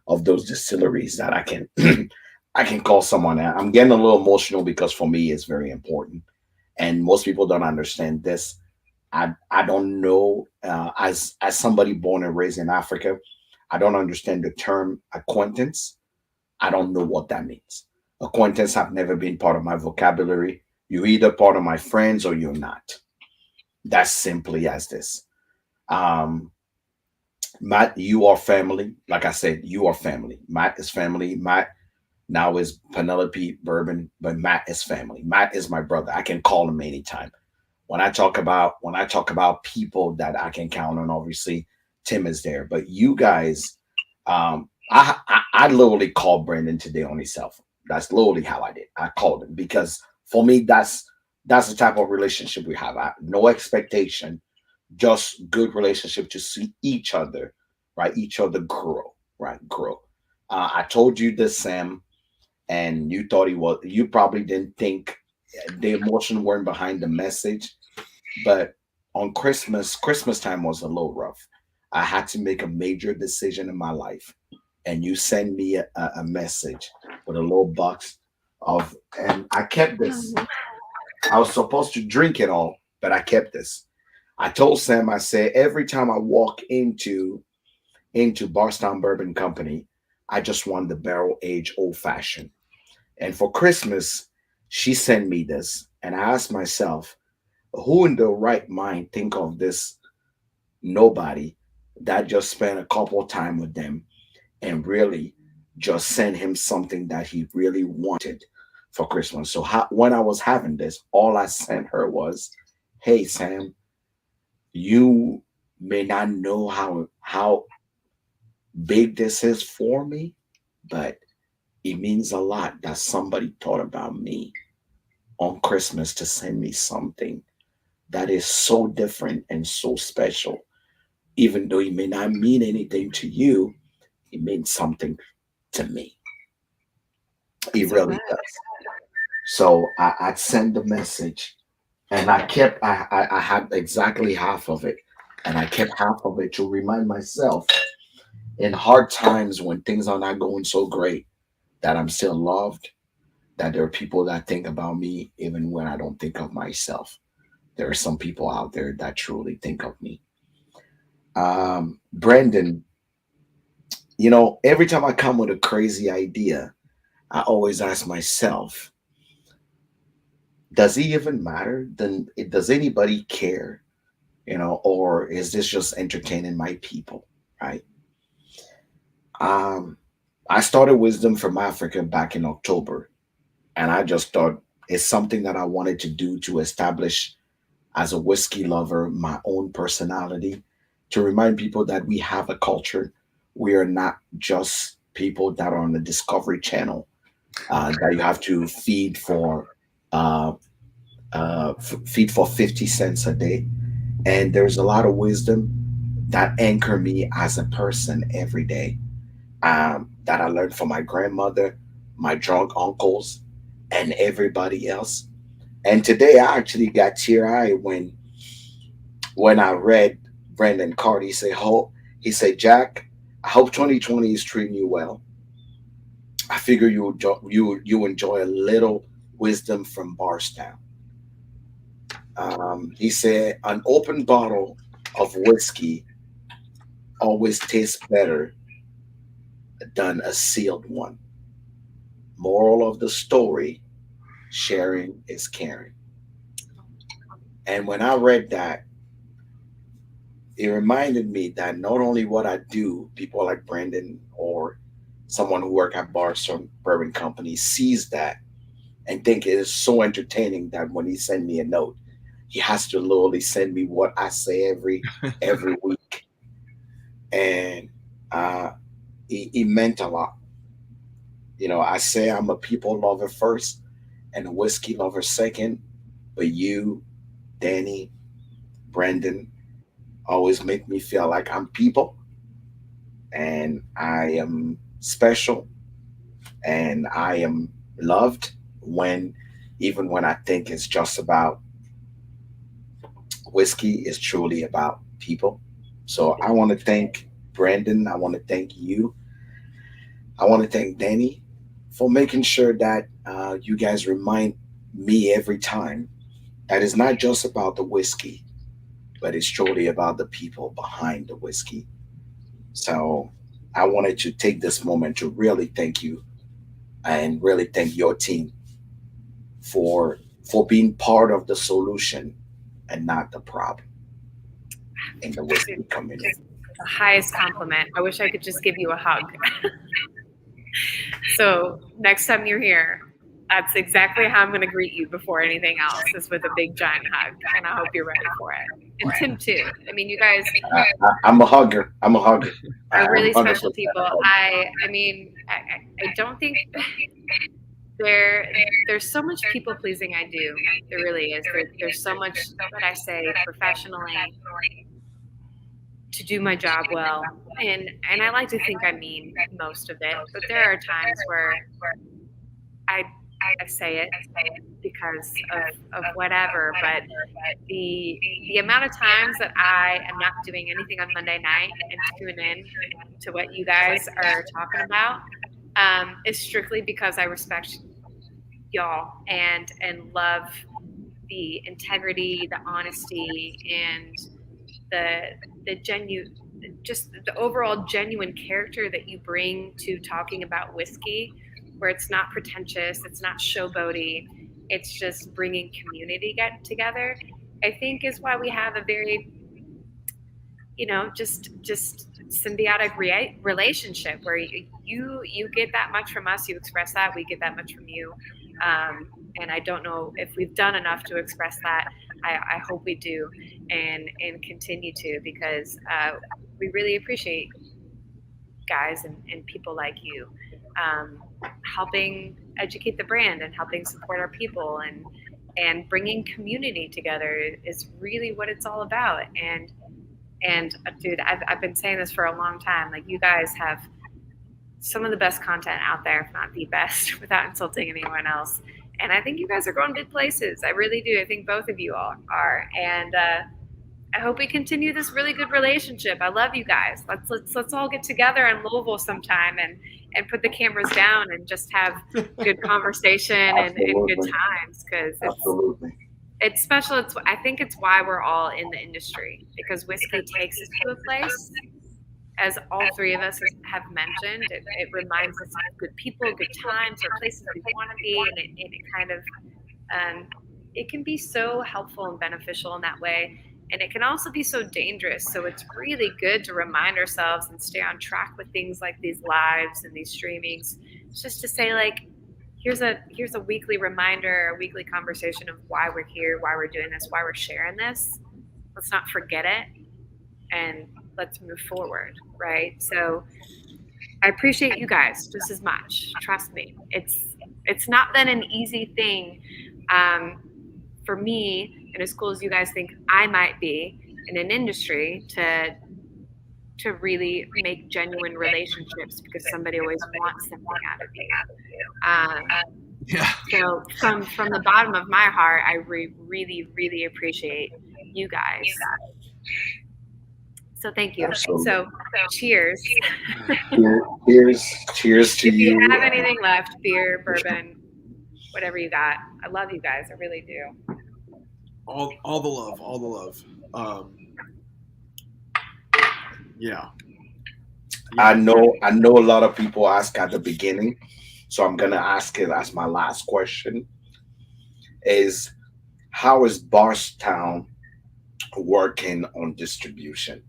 of those distilleries that I can I can call someone out. I'm getting a little emotional because for me it's very important. And most people don't understand this. I don't know as somebody born and raised in Africa, I don't understand the term acquaintance. I don't know what that means. Acquaintance have never been part of my vocabulary. You're either part of my friends or you're not. That's simply as this. Um, Matt, you are family. Like I said, you are family. Matt is family. Matt now is Penelope Bourbon, but Matt is family. Matt is my brother. I can call him anytime. When I talk about people that I can count on, obviously Tim is there. But you guys, I literally called Brandon today on his cell phone. That's literally how I did. I called him because for me, that's the type of relationship we have. No expectation, just good relationship to see each other, right? Each other grow, right? Grow. I told you this, Sam, and you thought he was. You probably didn't think the emotion weren't behind the message, but on Christmas time was a little rough. I had to make a major decision in my life, and you send me a message with a little box of, and I kept this. I was supposed to drink it all, but I kept this. I told Sam, I said, every time I walk into Barstown Bourbon Company, I just want the barrel age old fashioned. And for Christmas, she sent me this, and I asked myself, who in the right mind think of this nobody that just spent a couple of time with them and really just send him something that he really wanted for Christmas. So when I was having this, all I sent her was, "Hey Sam, you may not know how big this is for me, but it means a lot that somebody thought about me on Christmas to send me something that is so different and so special. Even though it may not mean anything to you, it means something to me. It So really much. does." So I'd send the message, and I had exactly half of it, and I kept half of it to remind myself in hard times when things are not going so great that I'm still loved, that there are people that think about me even when I don't think of myself. There are some people out there that truly think of me. Brandon, every time I come with a crazy idea, I always ask myself, does it even matter? Then does anybody care? Or is this just entertaining my people? Right. Um, I started Wisdom from Africa back in October, and I just thought it's something that I wanted to do to establish as a whiskey lover my own personality, to remind people that we have a culture. We are not just people that are on the Discovery Channel that you have to uh, feed for 50 cents a day. And there's a lot of wisdom that anchor me as a person every day, that I learned from my grandmother, my drunk uncles, and everybody else. And today I actually got tear-eyed when I read Brendan Carty say, he said, Jack, I hope 2020 is treating you well. I figure you enjoy a little wisdom from Barstown. He said, an open bottle of whiskey always tastes better than a sealed one. Moral of the story, sharing is caring. And when I read that, it reminded me that not only what I do, people like Brandon or someone who work at Bardstown Bourbon Company sees that and think it is so entertaining that when he send me a note, he has to literally send me what I say every week. And he meant a lot. You know, I say I'm a people lover first and a whiskey lover second, but you, Danny, Brendan, always make me feel like I'm people and I am special and I am loved when even when I think it's just about whiskey, it's truly about people. So I want to thank Brandon. I want to thank you. I want to thank Danny for making sure that you guys remind me every time that it's not just about the whiskey, but it's truly about the people behind the whiskey. So I wanted to take this moment to really thank you and really thank your team for being part of the solution and not the problem in the whiskey community. The highest compliment. I wish I could just give you a hug. So next time you're here, that's exactly how I'm going to greet you before anything else, is with a big giant hug. And I hope you're ready for it. And Tim too. I mean, you guys I'm a hugger. I'm a hugger. are really I'm special 100% people. a hugger. I mean, I don't think there's so much people pleasing I do. There really is. There's so much that I say professionally to do my job well, and I like to think I mean most of it. But there are times where I say it because of whatever. But the amount of times that I am not doing anything on Monday night and tune in to what you guys are talking about is strictly because I respect y'all and love the integrity, the honesty, and the genuine, just the overall genuine character that you bring to talking about whiskey, where it's not pretentious, it's not showboaty, it's just bringing community get together. I think is why we have a very, just symbiotic relationship where you get that much from us, you express that, we get that much from you. And I don't know if we've done enough to express that. I hope we do and continue to, because we really appreciate guys and people like you helping educate the brand and helping support our people and bringing community together is really what it's all about. And dude, I've been saying this for a long time. Like, you guys have some of the best content out there, if not the best, without insulting anyone else. And I think you guys are going big places. I really do. I think both of you all are. And I hope we continue this really good relationship. I love you guys. Let's all get together in Louisville sometime and put the cameras down and just have good conversation and good times, because it's special. I think it's why we're all in the industry, because whiskey takes us to a place, as all three of us have mentioned. It reminds us of good people, good times, or places we want to be, and it kind of it can be so helpful and beneficial in that way. And it can also be so dangerous. So it's really good to remind ourselves and stay on track with things like these lives and these streamings. It's just to say, like, here's a weekly reminder, a weekly conversation of why we're here, why we're doing this, why we're sharing this. Let's not forget it, and let's move forward, right? So I appreciate you guys just as much. Trust me, it's not been an easy thing for me, and as cool as you guys think I might be in an industry, to really make genuine relationships, because somebody always wants something out of you. Yeah. So from the bottom of my heart, I really, really appreciate you guys. So thank you. Absolutely. So cheers. Cheers to If you you. have anything left, beer, bourbon, whatever you got. I love you guys. I really do. All the love, all the love. Yeah. I know a lot of people ask at the beginning, so I'm gonna ask it as my last question. Is how is Barstown working on distribution?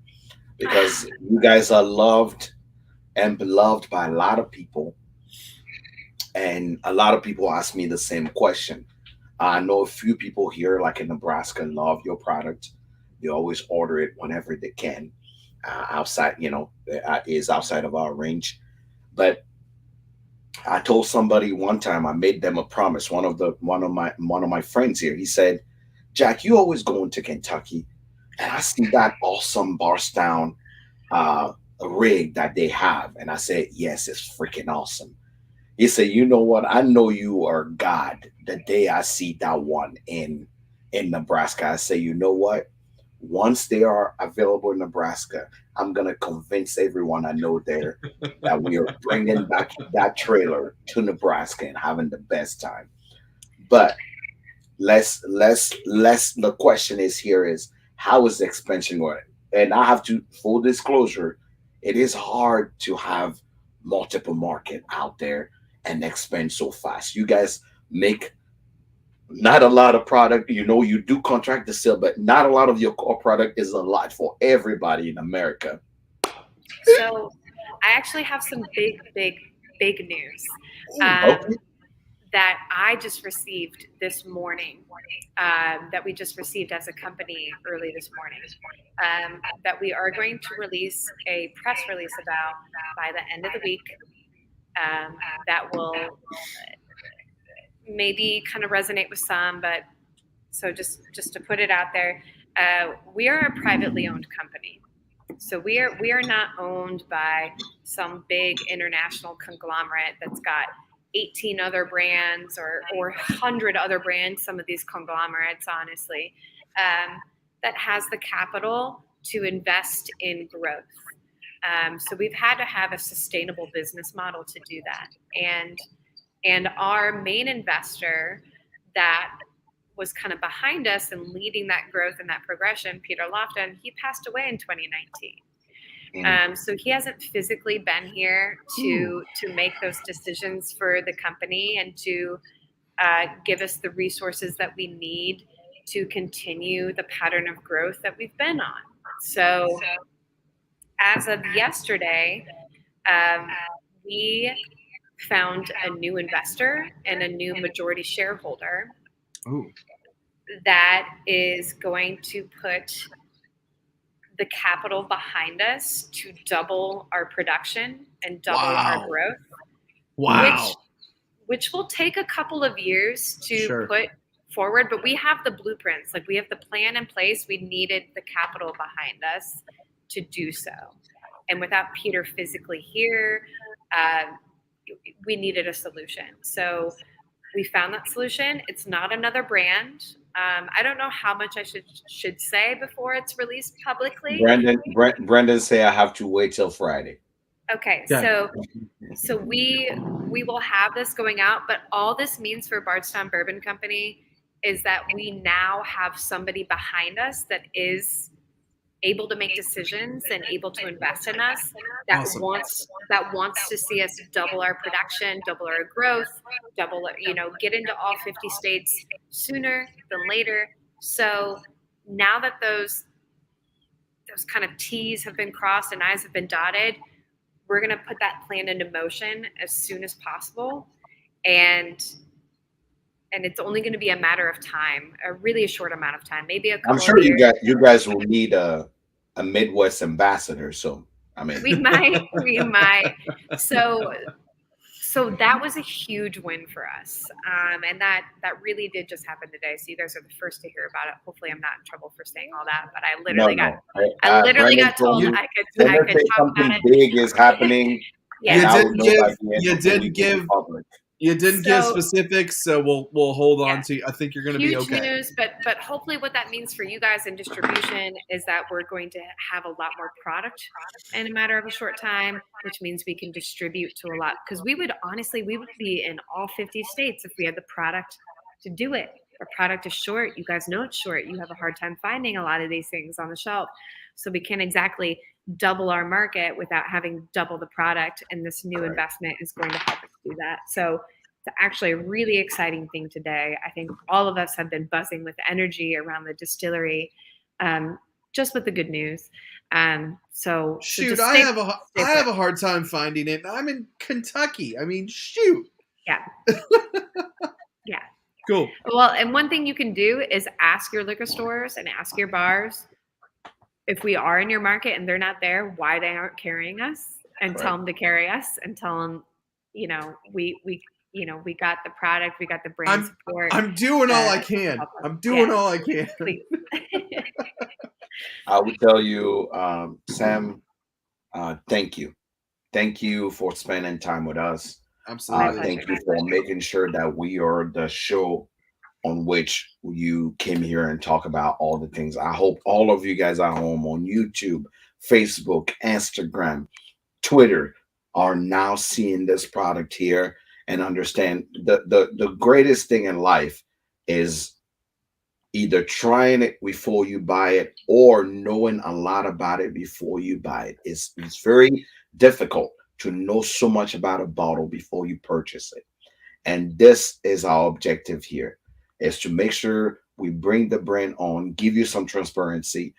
Because you guys are loved and beloved by a lot of people, and a lot of people ask me the same question. I know a few people here, like in Nebraska, love your product. They always order it whenever they can. Outside, is outside of our range. But I told somebody one time, I made them a promise. One of my friends here, he said, "Jack, you always going to Kentucky, and I see that awesome Barstown rig that they have." And I said, "Yes, it's freaking awesome." He said, "You know what? I know you are God the day I see that one in Nebraska." I say, "You know what? Once they are available in Nebraska, I'm gonna convince everyone I know there that we are bringing back that trailer to Nebraska and having the best time." But let's. The question is here is how is the expansion going? And I have to full disclosure, it is hard to have multiple market out there and expand so fast. You guys make not a lot of product. You do contract the sale, but not a lot of your core product is a lot for everybody in America. So I actually have some big news Okay. that I just received this morning, that we just received as a company early this morning, that we are going to release a press release about by the end of the week, that will maybe kind of resonate with some, but so just to put it out there, we are a privately owned company. So we are not owned by some big international conglomerate that's got 18 other brands or 100 other brands. Some of these conglomerates, honestly, that has the capital to invest in growth. So we've had to have a sustainable business model to do that, and our main investor that was kind of behind us and leading that growth and that progression, Peter Lofton, he passed away in 2019. So he hasn't physically been here to make those decisions for the company and to give us the resources that we need to continue the pattern of growth that we've been on. So as of yesterday, we found a new investor and a new majority shareholder that is going to put the capital behind us to double our production and double our growth. Wow. Which will take a couple of years to put forward, but we have the blueprints. Like, we have the plan in place. We needed the capital behind us to do so. And without Peter physically here, we needed a solution. So we found that solution. It's not another brand. I don't know how much I should say before it's released publicly. Brendan say I have to wait till Friday. Okay, so we will have this going out, but all this means for Bardstown Bourbon Company is that we now have somebody behind us that is able to make decisions and able to invest in us, that wants to see us double our production, double our growth, get into all 50 states sooner than later. So now that those kind of T's have been crossed and I's have been dotted, we're going to put that plan into motion as soon as possible. And it's only going to be a matter of time, a really short amount of time, maybe a couple I'm sure of years. you guys will need a Midwest ambassador. So, I mean, we might. So that was a huge win for us. And that really did just happen today. So you guys are the first to hear about it. Hopefully I'm not in trouble for saying all that, but I literally got told I could talk something about it. big is happening. Yeah. You did give You didn't give So- specifics, so we'll hold on Yeah. to. I think you're going to be Huge okay. news, but hopefully what that means for you guys in distribution is that we're going to have a lot more product in a matter of a short time, which means we can distribute to a lot. Because we would be in all 50 states if we had the product to do it. Our product is short. You guys know it's short. You have a hard time finding a lot of these things on the shelf. So we can't exactly double our market without having double the product. And this new investment is going to help us do that. So it's actually a really exciting thing today. I think all of us have been buzzing with energy around the distillery, just with the good news. So Shoot, just I stay have a hard time finding it. I'm in Kentucky. I mean, shoot. Yeah. Yeah. Cool. Well, and one thing you can do is ask your liquor stores and ask your bars if we are in your market and they're not there, why they aren't carrying us, and tell them to carry us, and tell them, we got the product, we got the brand support. I'm doing all I can. I'm doing all I can. Please. I would tell you, Sam, thank you. Thank you for spending time with us. Absolutely. Thank you for making sure that we are the show on which you came here and talk about all the things. I hope all of you guys at home on YouTube, Facebook, Instagram, Twitter are now seeing this product here and understand the greatest thing in life is either trying it before you buy it or knowing a lot about it before you buy it. It's very difficult to know so much about a bottle before you purchase it. And this is our objective here, is to make sure we bring the brand on, give you some transparency,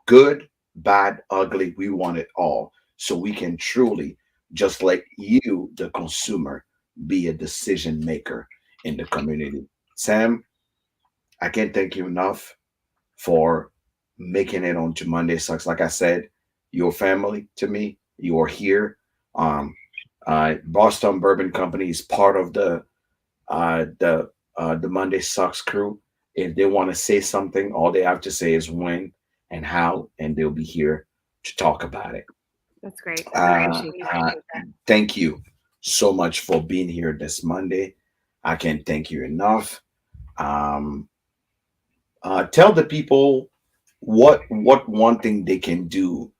good, bad, ugly, we want it all. So we can truly, just let you, the consumer, be a decision maker in the community. Sam, I can't thank you enough for making it onto Monday Sucks. Like I said, your family to me, you are here. Bardstown Bourbon Company is part of the Monday Sucks crew. If they want to say something, all they have to say is when and how, and they'll be here to talk about it. That's great. I appreciate that. Thank you so much for being here this Monday. I can't thank you enough. Tell the people what one thing they can do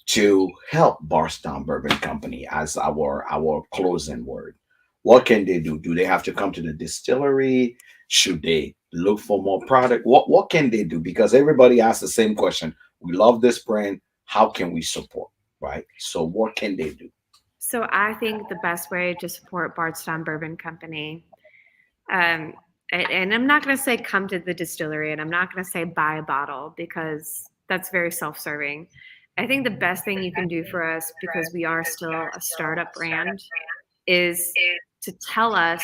to help Bardstown Bourbon Company as our closing word. What can they do? Do they have to come to the distillery? Should they look for more product? What can they do? Because everybody asks the same question. We love this brand. How can we support? Right? So what can they do? So I think the best way to support Bardstown Bourbon Company, and I'm not going to say come to the distillery, and I'm not going to say buy a bottle, because that's very self-serving. I think the best thing you can do for us, because we are still a startup brand, is to tell us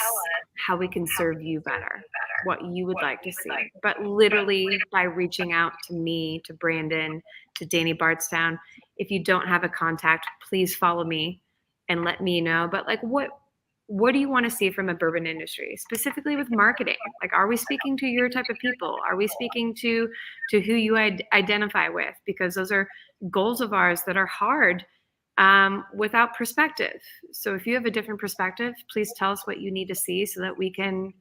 how we can serve you better, what you would like to see. But literally by reaching out to me, to Brandon, to Danny Bardstown, if you don't have a contact, please follow me and let me know. But like, what do you want to see from a bourbon industry, specifically with marketing? Like, are we speaking to your type of people? Are we speaking to who you identify with? Because those are goals of ours that are hard without perspective. So if you have a different perspective, please tell us what you need to see so that we can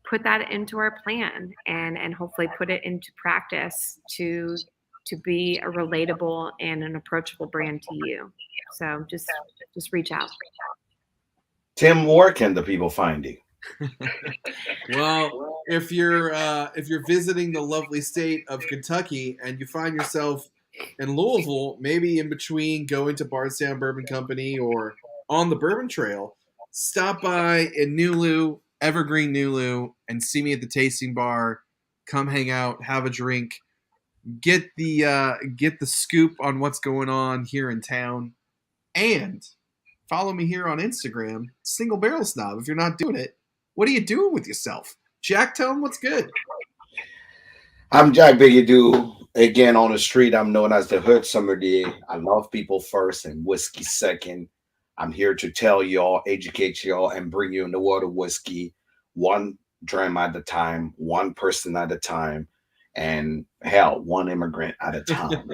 put that into our plan and hopefully put it into practice to be a relatable and an approachable brand to you. So just reach out. Tim, where can the people find you? Well, if you're visiting the lovely state of Kentucky and you find yourself in Louisville, maybe in between going to Bardstown Bourbon Company or on the Bourbon Trail, stop by in Nulu, Evergreen Nulu, and see me at the tasting bar. Come hang out, have a drink, get the scoop on what's going on here in town, and follow me here on Instagram, Single Barrel Snob. If you're not doing it, what are you doing with yourself? Jack, tell them what's good. I'm Jack Bigadoo. Again, on the street, I'm known as the Hood Sommelier. I love people first and whiskey second. I'm here to tell y'all, educate y'all, and bring you in the world of whiskey, one dram at a time, one person at a time, and hell, one immigrant at a time.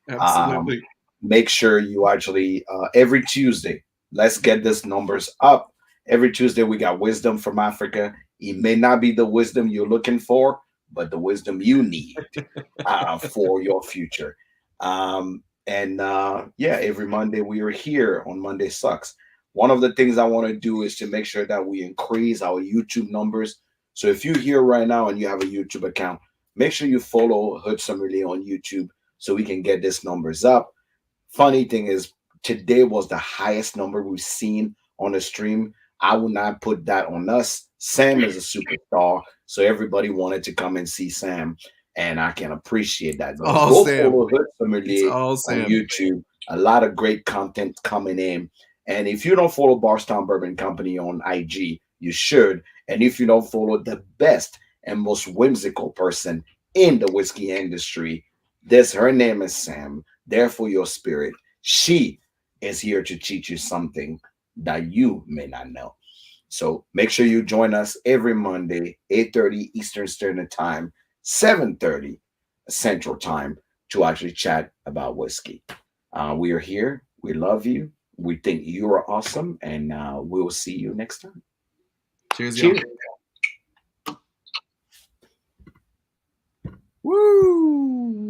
Absolutely. Make sure you actually, every Tuesday, let's get these numbers up Every Tuesday, we got wisdom from Africa. It may not be the wisdom you're looking for, but the wisdom you need for your future. Yeah, every Monday we are here on Monday Sucks. One of the things I want to do is to make sure that we increase our YouTube numbers. So if you're here right now and you have a YouTube account, make sure you follow Hood Sommelier on YouTube so we can get these numbers up. Funny thing is, today was the highest number we've seen on the stream. I would not put that on us. Sam is a superstar, so everybody wanted to come and see Sam, and I can appreciate that. But all go Sam. follow Hood It's Sommelier all on Sam. YouTube. A lot of great content coming in. And if you don't follow Bardstown Bourbon Company on IG, you should. And if you don't follow the best and most whimsical person in the whiskey industry, her name is Sam. Therefore, your spirit. She is here to teach you something that you may not know. So make sure you join us every Monday, 8:30 Eastern Standard Time, 7:30 Central Time to actually chat about whiskey. We are here. We love you. We think you are awesome, and we'll see you next time. Cheers, y'all. Cheers. Woo!